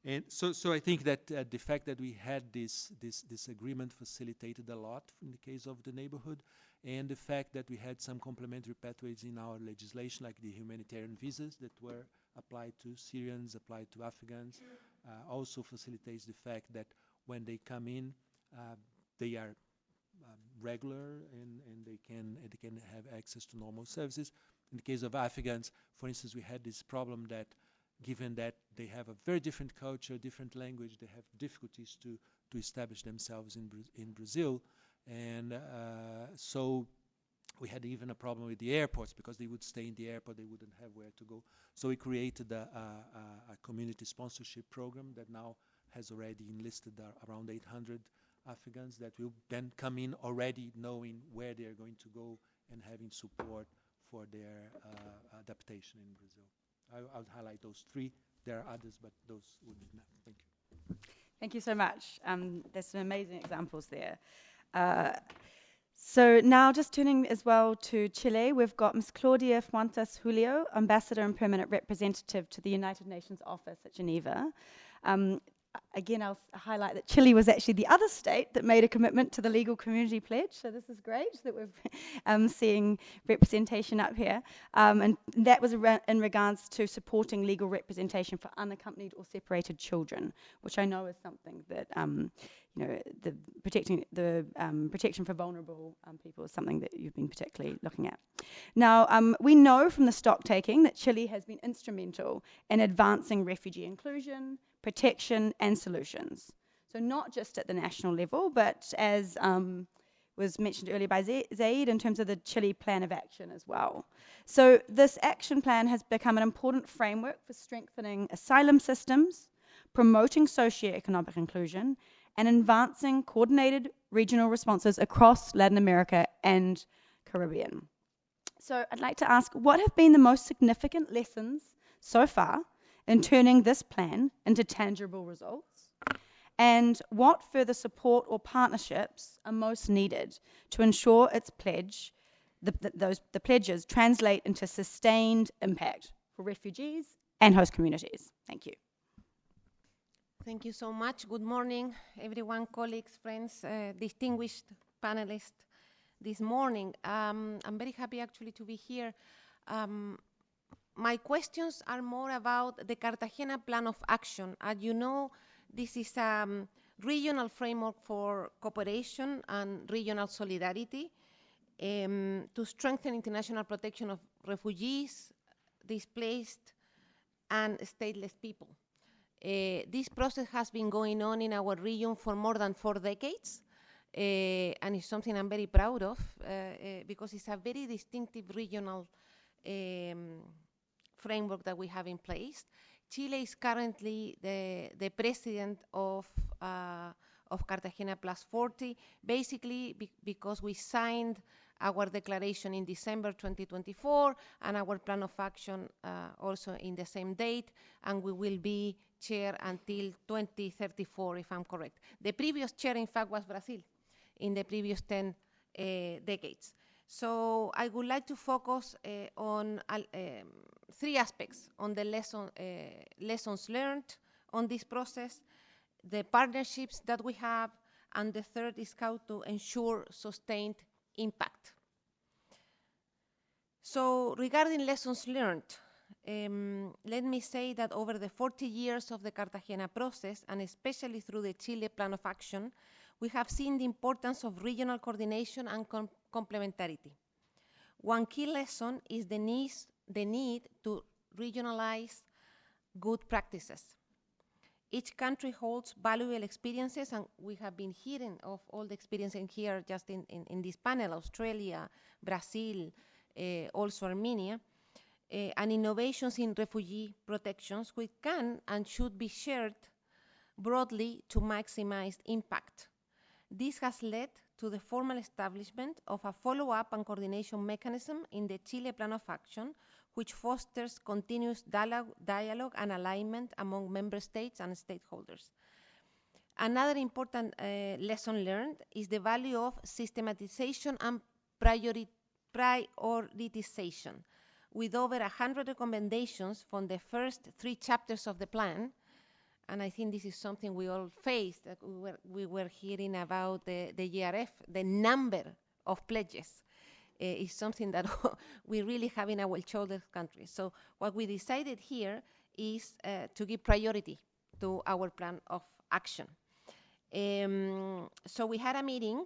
and so I think that the fact that we had this agreement facilitated a lot in the case of the neighborhood, and the fact that we had some complementary pathways in our legislation, like the humanitarian visas that were applied to Syrians, applied to Afghans, also facilitates the fact that when they come in, they are regular, and they can have access to normal services. In the case of Afghans, for instance, we had this problem that given that they have a very different culture, different language, they have difficulties to establish themselves in Brazil. And so we had even a problem with the airports, because they would stay in the airport, they wouldn't have where to go. So we created a community sponsorship program that now has already enlisted around 800 Afghans that will then come in already knowing where they are going to go and having support for their adaptation in Brazil. I'll highlight those three. There are others, but those would be enough. Thank you. Thank you so much. There's some amazing examples there. So now just turning as well to Chile, we've got Ms. Claudia Fuentes Julio, Ambassador and Permanent Representative to the United Nations Office at Geneva. Again, I'll highlight that Chile was actually the other state that made a commitment to the Legal Community Pledge, so this is great that we're seeing representation up here. And that was in regards to supporting legal representation for unaccompanied or separated children, which I know is something that, the protection for vulnerable people is something that you've been particularly looking at. Now, we know from the stocktaking that Chile has been instrumental in advancing refugee inclusion, protection and solutions. So not just at the national level, but as was mentioned earlier by Zaid in terms of the Chile Plan of Action as well. So this action plan has become an important framework for strengthening asylum systems, promoting socioeconomic inclusion, and advancing coordinated regional responses across Latin America and Caribbean. So I'd like to ask, what have been the most significant lessons so far in turning this plan into tangible results? And what further support or partnerships are most needed to ensure its pledge, the pledges translate into sustained impact for refugees and host communities? Thank you. Thank you so much. Good morning, everyone, colleagues, friends, distinguished panelists this morning. I'm very happy actually to be here. My questions are more about the Cartagena Plan of Action. As you know, this is a regional framework for cooperation and regional solidarity to strengthen international protection of refugees, displaced, and stateless people. This process has been going on in our region for more than 4 decades, and it's something I'm very proud of because it's a very distinctive regional framework that we have in place. Chile is currently the president of Cartagena Plus 40, basically because we signed our declaration in December 2024 and our plan of action also in the same date, and we will be chair until 2034, if I'm correct. The previous chair, in fact, was Brazil in the previous 10 decades. So I would like to focus on 3 aspects: on the lessons learned on this process, the partnerships that we have, and the third is how to ensure sustained impact. So regarding lessons learned, let me say that over the 40 years of the Cartagena process, and especially through the Chile Plan of Action, we have seen the importance of regional coordination and complementarity. One key lesson is the need to regionalize good practices. Each country holds valuable experiences, and we have been hearing of all the experiences here just in this panel: Australia, Brazil, also Armenia, and innovations in refugee protections, which can and should be shared broadly to maximize impact. This has led to the formal establishment of a follow-up and coordination mechanism in the Chile Plan of Action, which fosters continuous dialogue and alignment among member states and stakeholders. Another important lesson learned is the value of systematization and prioritization. With over 100 recommendations from the first 3 chapters of the plan, and I think this is something we all faced, that we were hearing about the GRF, the number of pledges is something that we really have in our shoulder countries. So what we decided here is to give priority to our plan of action. So we had a meeting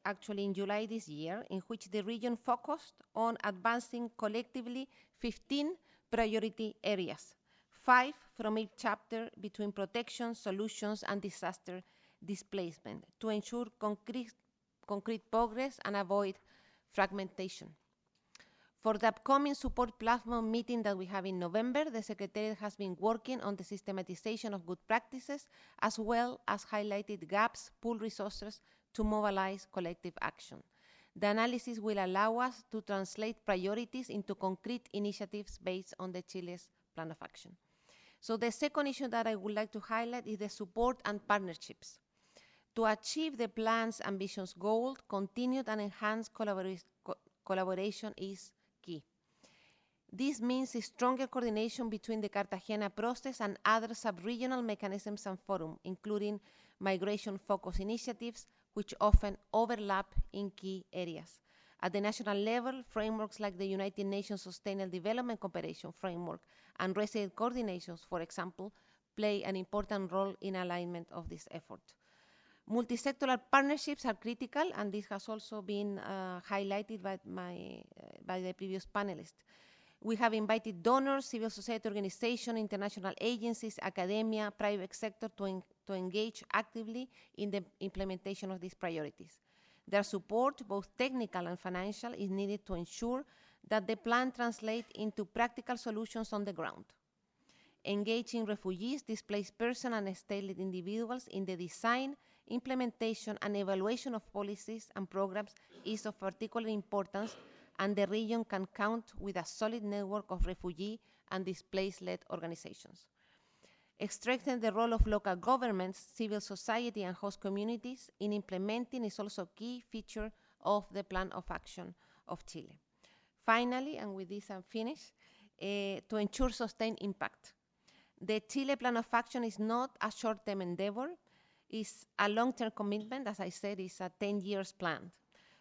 actually in July this year in which the region focused on advancing collectively 15 priority areas, 5 from each chapter between protection, solutions, and disaster displacement to ensure concrete progress and avoid fragmentation. For the upcoming support platform meeting that we have in November, the Secretariat has been working on the systematization of good practices, as well as highlighted gaps, pool resources to mobilize collective action. The analysis will allow us to translate priorities into concrete initiatives based on the Chile's Plan of Action. So the second issue that I would like to highlight is the support and partnerships. To achieve the plan's ambitious goal, continued and enhanced collaboration is key. This means a stronger coordination between the Cartagena process and other sub-regional mechanisms and forums, including migration-focused initiatives, which often overlap in key areas. At the national level, frameworks like the United Nations Sustainable Development Cooperation Framework and resident coordinations, for example, play an important role in alignment of this effort. Multi-sectoral partnerships are critical, and this has also been highlighted by the previous panelist. We have invited donors, civil society organizations, international agencies, academia, private sector to engage actively in the implementation of these priorities. Their support, both technical and financial, is needed to ensure that the plan translates into practical solutions on the ground. Engaging refugees, displaced persons, and stateless individuals in the design, implementation, and evaluation of policies and programs is of particular importance, and the region can count with a solid network of refugee and displaced-led organizations. Strengthening the role of local governments, civil society, and host communities in implementing is also a key feature of the Plan of Action of Chile. Finally, and with this I'm finished, to ensure sustained impact. The Chile Plan of Action is not a short-term endeavor. It's a long-term commitment. As I said, it's a 10 years plan.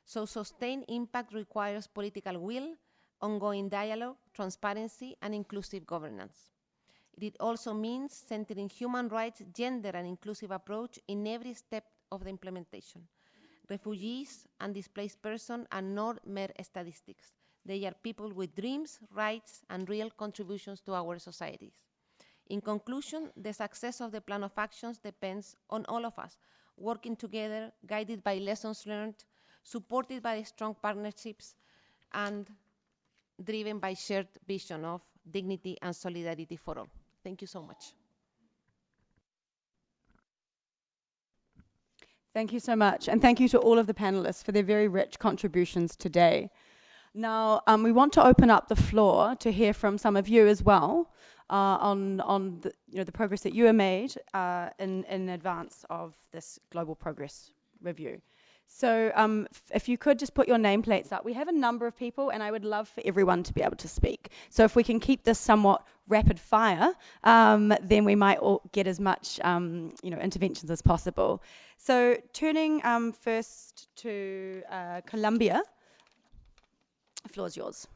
So sustained impact requires political will, ongoing dialogue, transparency, and inclusive governance. It also means centering human rights, gender, and inclusive approach in every step of the implementation. Refugees and displaced persons are not mere statistics. They are people with dreams, rights, and real contributions to our societies. In conclusion, the success of the Plan of Actions depends on all of us, working together, guided by lessons learned, supported by strong partnerships, and driven by shared vision of dignity and solidarity for all. Thank you so much. Thank you so much, and thank you to all of the panelists for their very rich contributions today. Now, we want to open up the floor to hear from some of you as well on the progress that you have made in advance of this Global Progress Review. So if you could just put your nameplates up. We have a number of people, and I would love for everyone to be able to speak. So if we can keep this somewhat rapid fire, then we might all get as much interventions as possible. So turning first to Colombia. The floor is yours.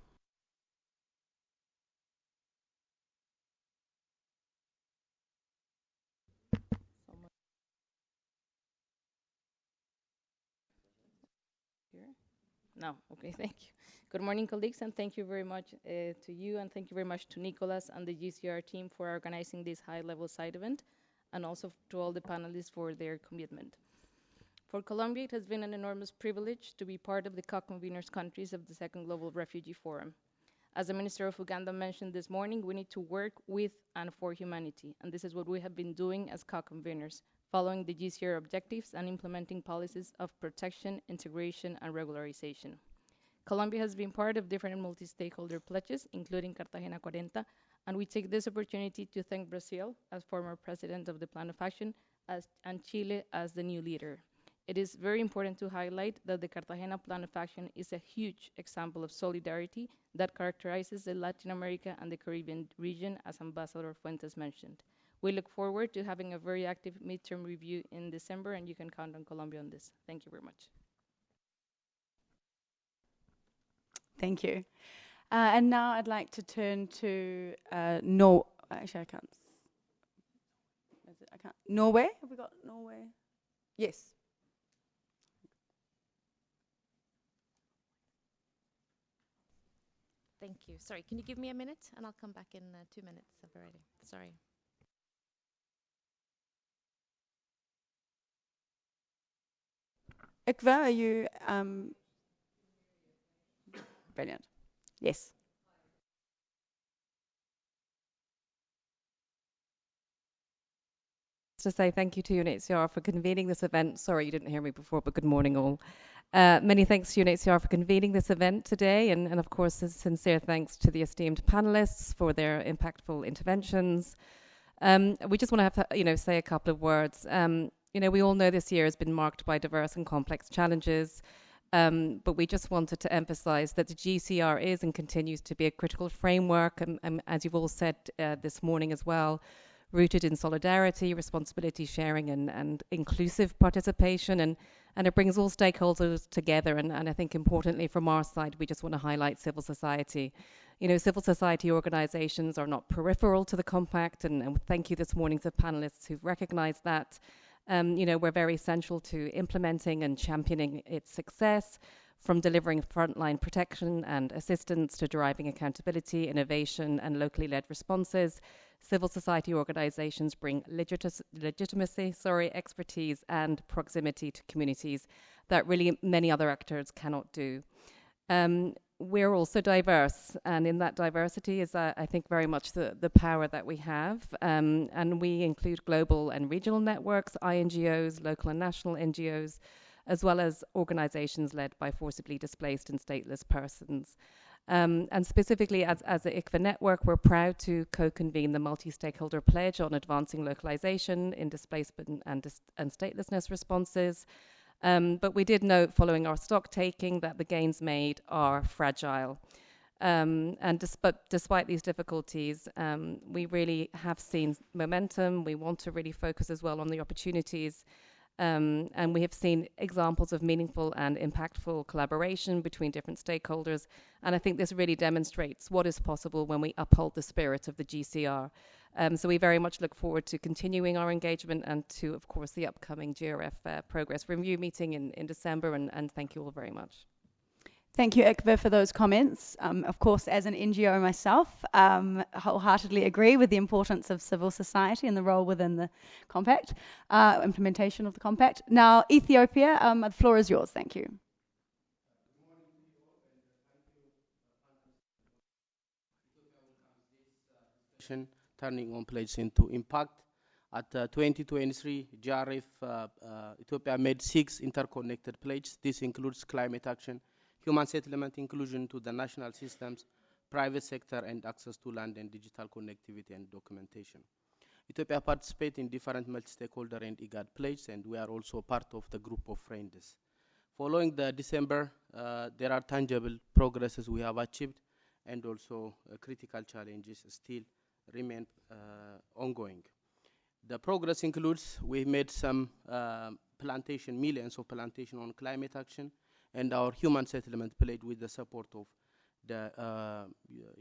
No, okay, thank you. Good morning, colleagues, and thank you very much to you, and thank you very much to Nicolas and the GCR team for organizing this high-level side event, and also to all the panelists for their commitment. For Colombia, it has been an enormous privilege to be part of the co-conveners countries of the Second Global Refugee Forum. As the Minister of Uganda mentioned this morning, we need to work with and for humanity, and this is what we have been doing as co-conveners, following the GCR objectives and implementing policies of protection, integration, and regularization. Colombia has been part of different multi-stakeholder pledges, including Cartagena 40, and we take this opportunity to thank Brazil as former president of the Plan of Action and Chile as the new leader. It is very important to highlight that the Cartagena Plan of Action is a huge example of solidarity that characterizes the Latin America and the Caribbean region, as Ambassador Fuentes mentioned. We look forward to having a very active midterm review in December, and you can count on Colombia on this. Thank you very much. Thank you. And now I'd like to turn to actually, I can't. Norway? Have we got Norway? Yes. Thank you. Sorry, can you give me a minute and I'll come back in 2 minutes. I've already. Sorry. Ikva, are you brilliant? Yes. To say thank you to UNHCR for convening this event. Sorry you didn't hear me before, but good morning all. Many thanks to UNHCR for convening this event today, and of course a sincere thanks to the esteemed panelists for their impactful interventions. We just want to have say a couple of words. We all know this year has been marked by diverse and complex challenges, but we just wanted to emphasize that the GCR is and continues to be a critical framework, and as you've all said this morning as well, rooted in solidarity, responsibility sharing, and inclusive participation, and it brings all stakeholders together. And I think importantly from our side, we just want to highlight civil society. Civil society organizations are not peripheral to the compact, and thank you this morning to panelists who've recognized that. We're very central to implementing and championing its success, from delivering frontline protection and assistance to driving accountability, innovation, and locally led responses. Civil society organizations bring legitimacy, expertise, and proximity to communities that really many other actors cannot do. We're also diverse, and in that diversity is, I think, very much the power that we have. And we include global and regional networks, INGOs, local and national NGOs, as well as organizations led by forcibly displaced and stateless persons. And specifically as the ICFA network, we're proud to co-convene the multi-stakeholder pledge on advancing localization in displacement and statelessness responses. But we did note, following our stock taking, that the gains made are fragile. And despite these difficulties, we really have seen momentum. We want to really focus as well on the opportunities. And we have seen examples of meaningful and impactful collaboration between different stakeholders. And I think this really demonstrates what is possible when we uphold the spirit of the GCR. So we very much look forward to continuing our engagement and to, of course, the upcoming GRF Progress Review meeting in December. And thank you all very much. Thank you, Ikva, for those comments. Of course, as an NGO myself, wholeheartedly agree with the importance of civil society and the role within the compact, implementation of the compact. Now, Ethiopia, the floor is yours. Thank you. Turning on pledge into impact. At 2023 GRF, Ethiopia made 6 interconnected pledges. This includes climate action, human settlement, inclusion to the national systems, private sector, and access to land and digital connectivity and documentation. Ethiopia participates in different multi-stakeholder and IGAD pledges, and we are also part of the group of friends. Following the December, there are tangible progresses we have achieved, and also critical challenges still remain ongoing. The progress includes we made some millions of plantation on climate action, and our human settlement pledge with the support of the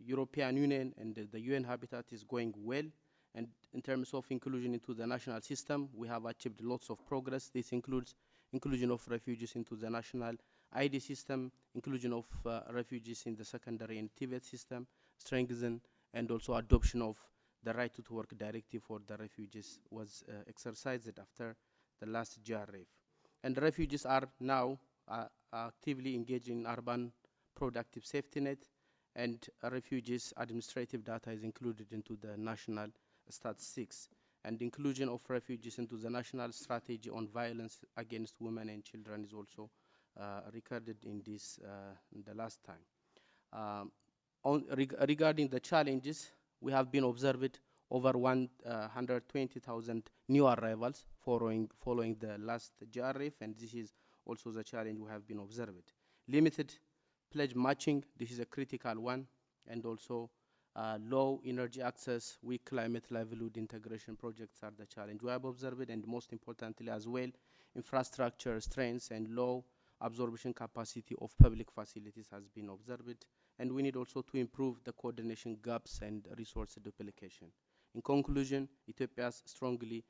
European Union and the UN Habitat is going well. And in terms of inclusion into the national system, we have achieved lots of progress. This includes inclusion of refugees into the national ID system, inclusion of refugees in the secondary and TVET system, strengthen, and also adoption of the right to work directive for the refugees was exercised after the last GRF. And refugees are now actively engaged in urban productive safety net, and refugees administrative data is included into the national statistics, and inclusion of refugees into the national strategy on violence against women and children is also recorded in this in the last time. Regarding the challenges, we have been observed over 120,000 new arrivals following the last GRF, and this is also the challenge we have been observed. Limited pledge matching, this is a critical one, and also low energy access, weak climate livelihood integration projects are the challenge we have observed, and most importantly as well, infrastructure strengths and low absorption capacity of public facilities has been observed, and we need also to improve the coordination gaps and resource duplication. In conclusion, Ethiopia's strongly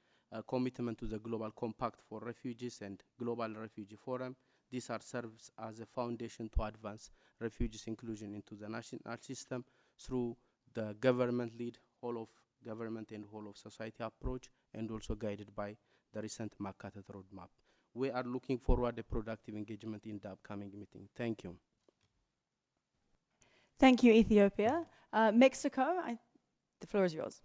commitment to the Global Compact for Refugees and Global Refugee Forum, these are serves as a foundation to advance refugees inclusion into the national system through the government-led whole of government and whole of society approach, and also guided by the recent Makatat roadmap. We are looking forward to productive engagement in the upcoming meeting. Thank you. Thank you, Ethiopia. Mexico, the floor is yours.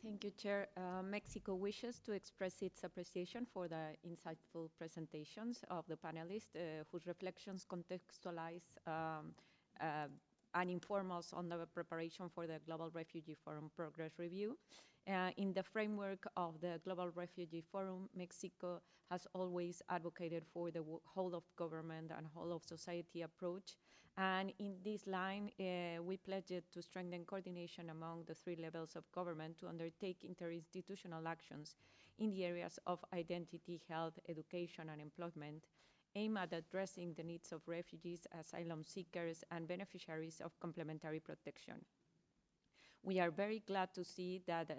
Thank you, Chair. Mexico wishes to express its appreciation for the insightful presentations of the panelists, whose reflections contextualize and inform us on the preparation for the Global Refugee Forum Progress Review. In the framework of the Global Refugee Forum, Mexico has always advocated for the whole of government and whole of society approach. And in this line, we pledged to strengthen coordination among the three levels of government to undertake interinstitutional actions in the areas of identity, health, education, and employment, aimed at addressing the needs of refugees, asylum seekers, and beneficiaries of complementary protection. We are very glad to see that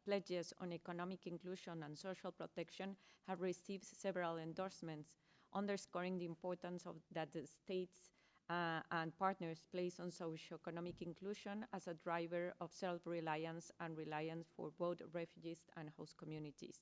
pledges on economic inclusion and social protection have received several endorsements, underscoring the importance of that the states and partners place on socioeconomic inclusion as a driver of self-reliance and reliance for both refugees and host communities.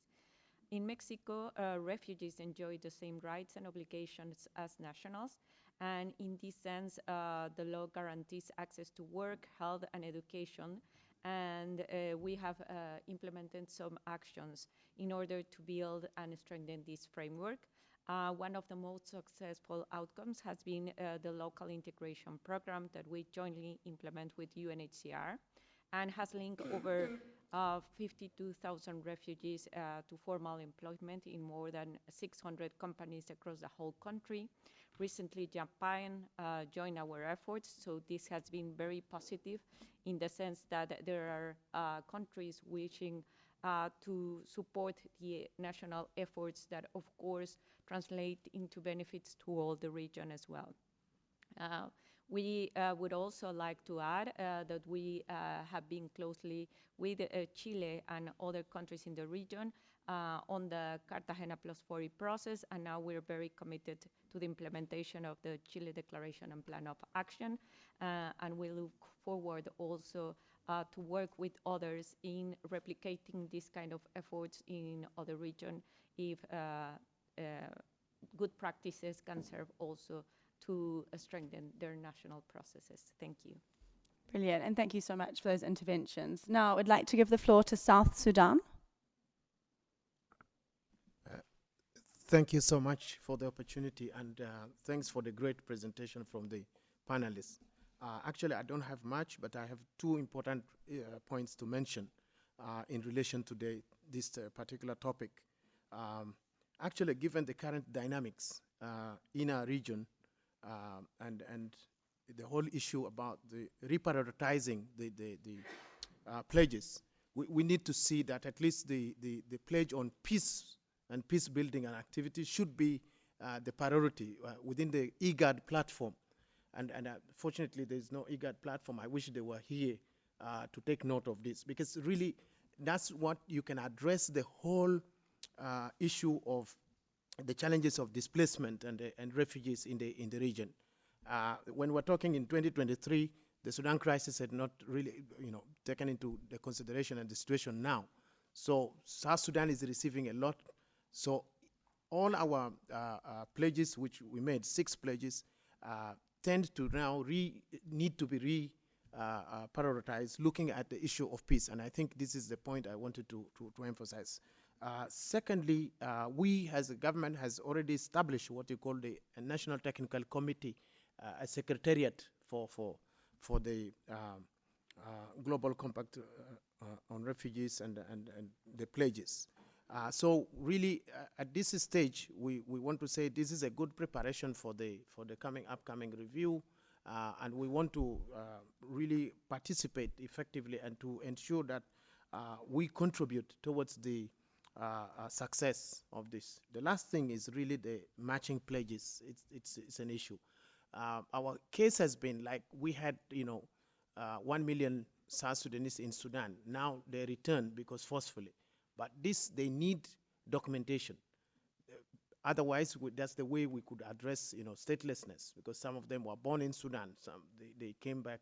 In Mexico, refugees enjoy the same rights and obligations as nationals, and in this sense, the law guarantees access to work, health, and education, and we have implemented some actions in order to build and strengthen this framework. One of the most successful outcomes has been the local integration program that we jointly implement with UNHCR, and has linked over 52,000 refugees to formal employment in more than 600 companies across the whole country. Recently, Japan joined our efforts, so this has been very positive in the sense that there are countries wishing to support the national efforts that, of course, translate into benefits to all the region as well. We would also like to add that we have been closely with Chile and other countries in the region on the Cartagena Plus 40 process, and now we're very committed to the implementation of the Chile Declaration and Plan of Action, and we look forward also to work with others in replicating this kind of efforts in other regions if good practices can serve also to strengthen their national processes. Thank you. Brilliant, and thank you so much for those interventions. Now, I'd like to give the floor to South Sudan. Thank you so much for the opportunity, and thanks for the great presentation from the panelists. Actually, I don't have much, but I have two important points to mention in relation to this particular topic. Actually, given the current dynamics in our region, and the whole issue about the reprioritizing the pledges, we need to see that at least the pledge on peace and peace building and activities should be the priority within the IGAD platform. And fortunately, there is no IGAD platform. I wish they were here to take note of this, because really that's what you can address the whole issue of the challenges of displacement and refugees in the region. When we're talking in 2023, the Sudan crisis had not really, taken into the consideration and the situation now. So South Sudan is receiving a lot. So all our pledges, which we made 6 pledges, tend to now need to be prioritized, looking at the issue of peace. And I think this is the point I wanted to emphasize. Secondly, we as a government has already established what you call the National Technical Committee, a secretariat for the Global Compact on Refugees and the pledges. So really, at this stage, we want to say this is a good preparation for the upcoming review, and we want to really participate effectively and to ensure that we contribute towards the success of this. The last thing is really the matching pledges. It's an issue. Our case has been like we had 1 million South Sudanese in Sudan. Now they return because forcefully. But they need documentation. Otherwise, that's the way we could address, statelessness, because some of them were born in Sudan. Some they came back,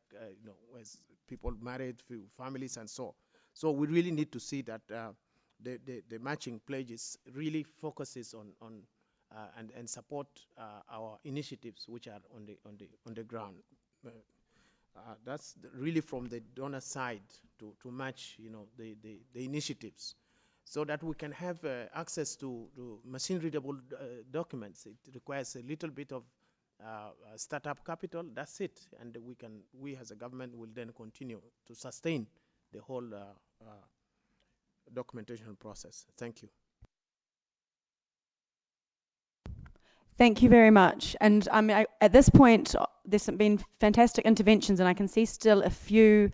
as people married, few families, and so. So we really need to see that the matching pledges really focuses on and support our initiatives which are on the ground. That's really from the donor side to match, the initiatives, so that we can have access to machine-readable documents. It requires a little bit of startup capital. That's it, and we as a government will then continue to sustain the whole documentation process. Thank you. Thank you very much. And at this point, there's been fantastic interventions, and I can see still a few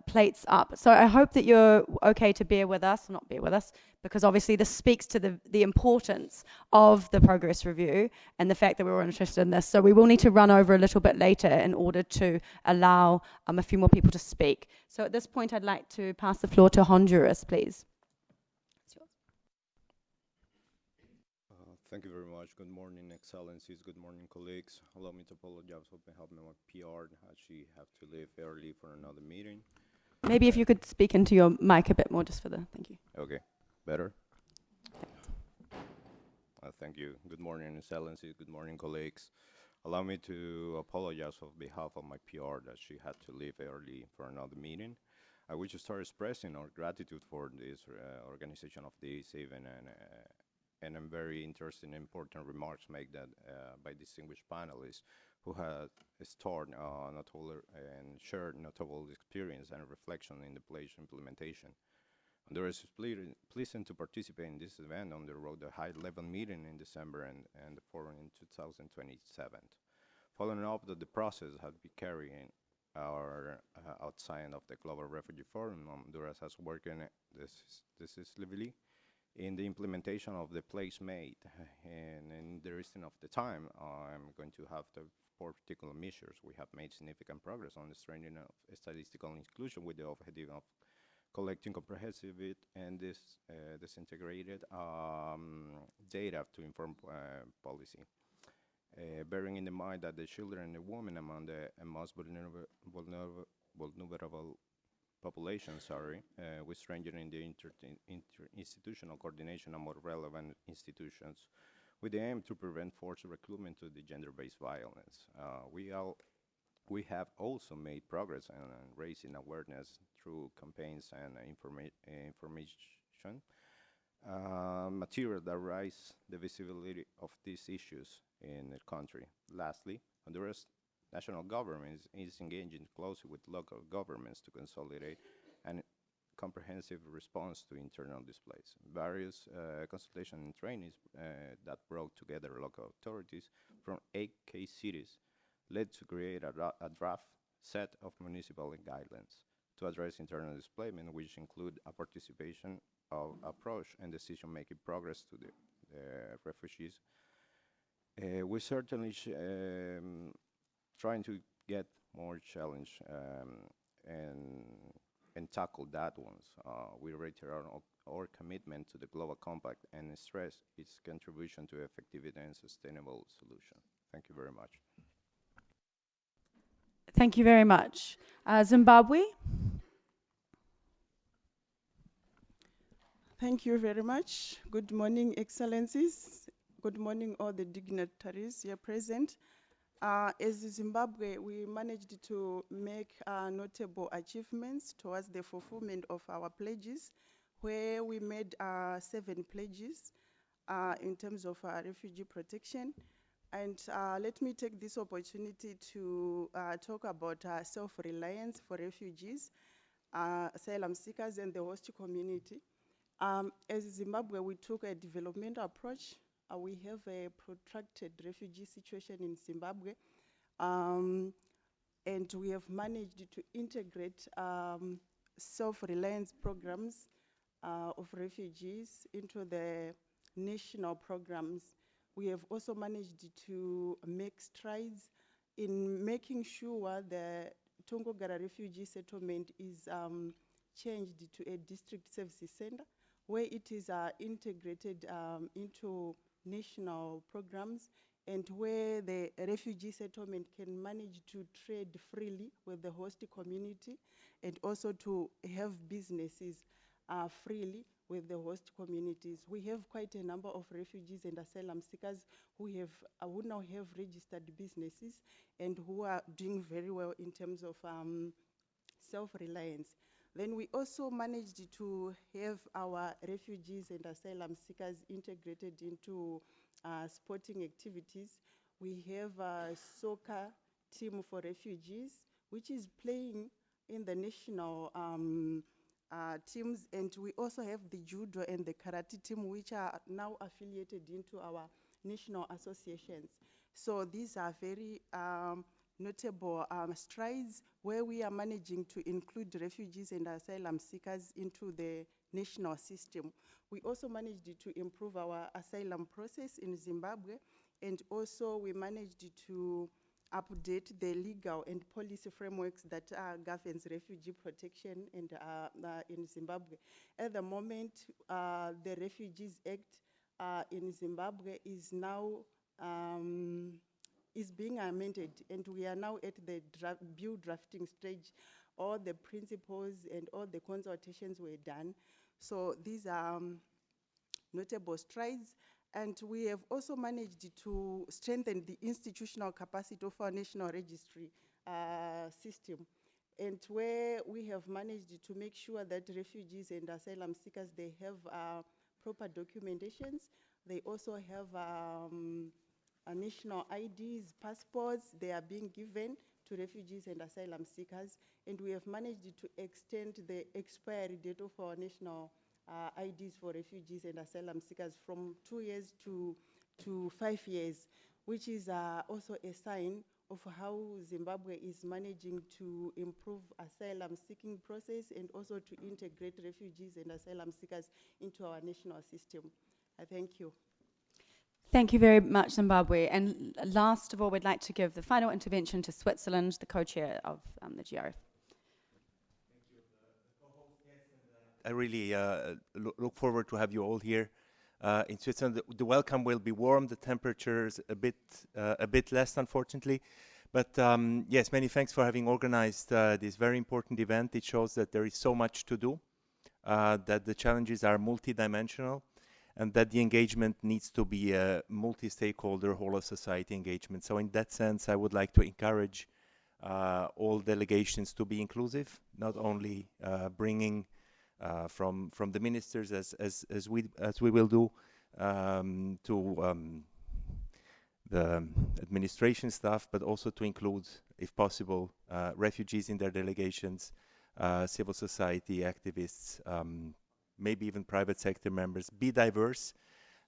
plates up. So I hope that you're okay to bear with us, not bear with us, because obviously this speaks to the importance of the progress review and the fact that we're all interested in this. So we will need to run over a little bit later in order to allow a few more people to speak. So at this point, I'd like to pass the floor to Honduras, please. Thank you very much. Good morning, Excellencies. Good morning, colleagues. Allow me to apologize on behalf of my PR as she have to leave early for another meeting. Maybe if you could speak into your mic a bit more, just for the. Thank you. Okay, better. Thank you. Good morning, Excellencies. Good morning, colleagues. Allow me to apologize on behalf of my PR that she had to leave early for another meeting. I wish to start expressing our gratitude for this organization of this event, and I'm very interested in important remarks made that by distinguished panelists who have started and shared notable experience and reflection in the pledge implementation. Honduras is pleased to participate in this event on the road to a high-level meeting in December and the forum in 2027. Following up that the process has been carrying outside of the Global Refugee Forum, Honduras has worked decisively in the implementation of the pledge made, and in the rest of the time, I'm going to have the 4 particular measures. We have made significant progress on the strengthening of statistical inclusion with the objective of collecting comprehensive and disintegrated data to inform policy. Bearing in mind that the children and the women among the most vulnerable populations, with strengthening the institutional coordination among relevant institutions with the aim to prevent forced recruitment to the gender-based violence. We have also made progress in raising awareness through campaigns and information material that raise the visibility of these issues in the country. Lastly, Honduras national government is engaging closely with local governments to consolidate a comprehensive response to internal displays. Various consultation and trainings that brought together local authorities from 8 key cities led to create a draft set of municipal guidelines to address internal displacement, which include a participation of approach and decision-making progress to the refugees. We certainly trying to get more challenge and tackle that ones. We reiterate our commitment to the Global Compact and stress its contribution to effective and sustainable solution. Thank you very much. Thank you very much. Zimbabwe. Thank you very much. Good morning, Excellencies. Good morning, all the dignitaries here present. As Zimbabwe, we managed to make notable achievements towards the fulfillment of our pledges, where we made 7 pledges in terms of refugee protection. And let me take this opportunity to talk about self-reliance for refugees, asylum seekers, and the host community. As Zimbabwe, we took a developmental approach. We have a protracted refugee situation in Zimbabwe, and we have managed to integrate self-reliance programs of refugees into the national programs. We have also managed to make strides in making sure the Tongogara refugee settlement is changed to a district services center, where it is integrated into national programs, and where the refugee settlement can manage to trade freely with the host community, and also to have businesses freely with the host communities. We have quite a number of refugees and asylum seekers who now have registered businesses and who are doing very well in terms of self-reliance. Then we also managed to have our refugees and asylum seekers integrated into sporting activities. We have a soccer team for refugees, which is playing in the national teams, and we also have the judo and the karate team, which are now affiliated into our national associations. So these are very notable strides where we are managing to include refugees and asylum seekers into the national system. We also managed to improve our asylum process in Zimbabwe, and also we managed to update the legal and policy frameworks that governs refugee protection and in Zimbabwe. At the moment, the Refugees Act in Zimbabwe is now is being amended, and we are now at the bill drafting stage. All the principles and all the consultations were done. So these are notable strides. And we have also managed to strengthen the institutional capacity of our national registry system, and where we have managed to make sure that refugees and asylum seekers, they have proper documentations. They also have national IDs, passports. They are being given to refugees and asylum seekers, and we have managed to extend the expiry date of our national IDs for refugees and asylum seekers from 2 years to 5 years, which is also a sign of how Zimbabwe is managing to improve asylum seeking process and also to integrate refugees and asylum seekers into our national system. I thank you. Thank you very much, Zimbabwe. And last of all, we'd like to give the final intervention to Switzerland, the co-chair of the GRF. I really look forward to have you all here in Switzerland. The welcome will be warm. The temperature is a bit less, unfortunately. But yes, many thanks for having organized this very important event. It shows that there is so much to do, that the challenges are multidimensional, and that the engagement needs to be a multi-stakeholder, whole of society engagement. So in that sense, I would like to encourage all delegations to be inclusive, not only bringing from the ministers as we will do to the administration staff, but also to include, if possible, refugees in their delegations, civil society activists, maybe even private sector members. Be diverse,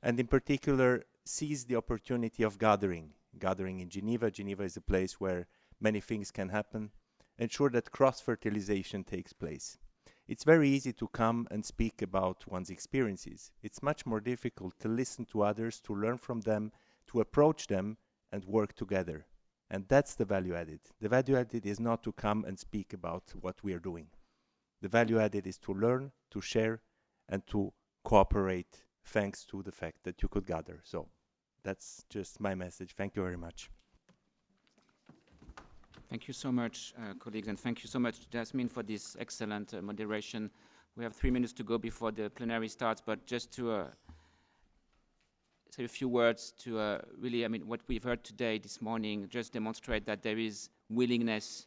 and in particular seize the opportunity of gathering in Geneva. Geneva is a place where many things can happen. Ensure that cross-fertilization takes place. It's very easy to come and speak about one's experiences. It's much more difficult to listen to others, to learn from them, to approach them and work together. And that's the value added. The value added is not to come and speak about what we are doing. The value added is to learn, to share, and to cooperate, thanks to the fact that you could gather. So that's just my message. Thank you very much. Thank you so much, colleagues, and thank you so much, Jasmine, for this excellent moderation. We have 3 minutes to go before the plenary starts, but just to say a few words to really, I mean, what we've heard today, this morning, just demonstrate that there is willingness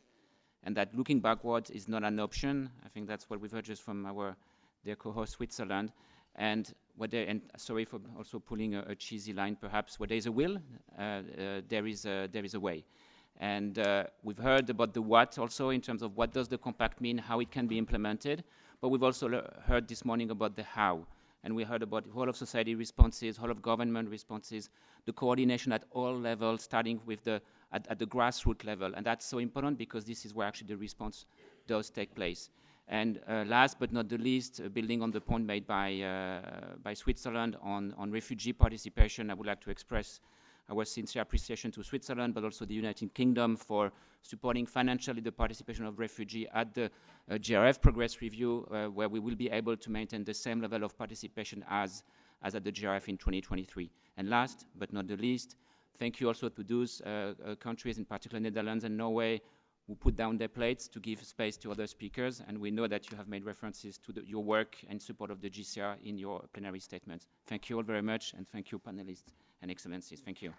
and that looking backwards is not an option. I think that's what we've heard just from our dear co-host Switzerland. And sorry for also pulling a cheesy line, perhaps, where there is a will, there is a way. And we've heard about the what also in terms of what does the compact mean, how it can be implemented. But we've also heard this morning about the how. And we heard about whole of society responses, whole of government responses, the coordination at all levels, starting with at the grassroots level. And that's so important because this is where actually the response does take place. And last but not the least, building on the point made by Switzerland on refugee participation, I would like to express our sincere appreciation to Switzerland, but also the United Kingdom for supporting financially the participation of refugees at the GRF Progress Review, where we will be able to maintain the same level of participation as at the GRF in 2023. And last but not the least, thank you also to those countries, in particular Netherlands and Norway, who put down their plates to give space to other speakers. And we know that you have made references to your work and support of the GCR in your plenary statements. Thank you all very much, and thank you, panelists and excellencies. Thank you.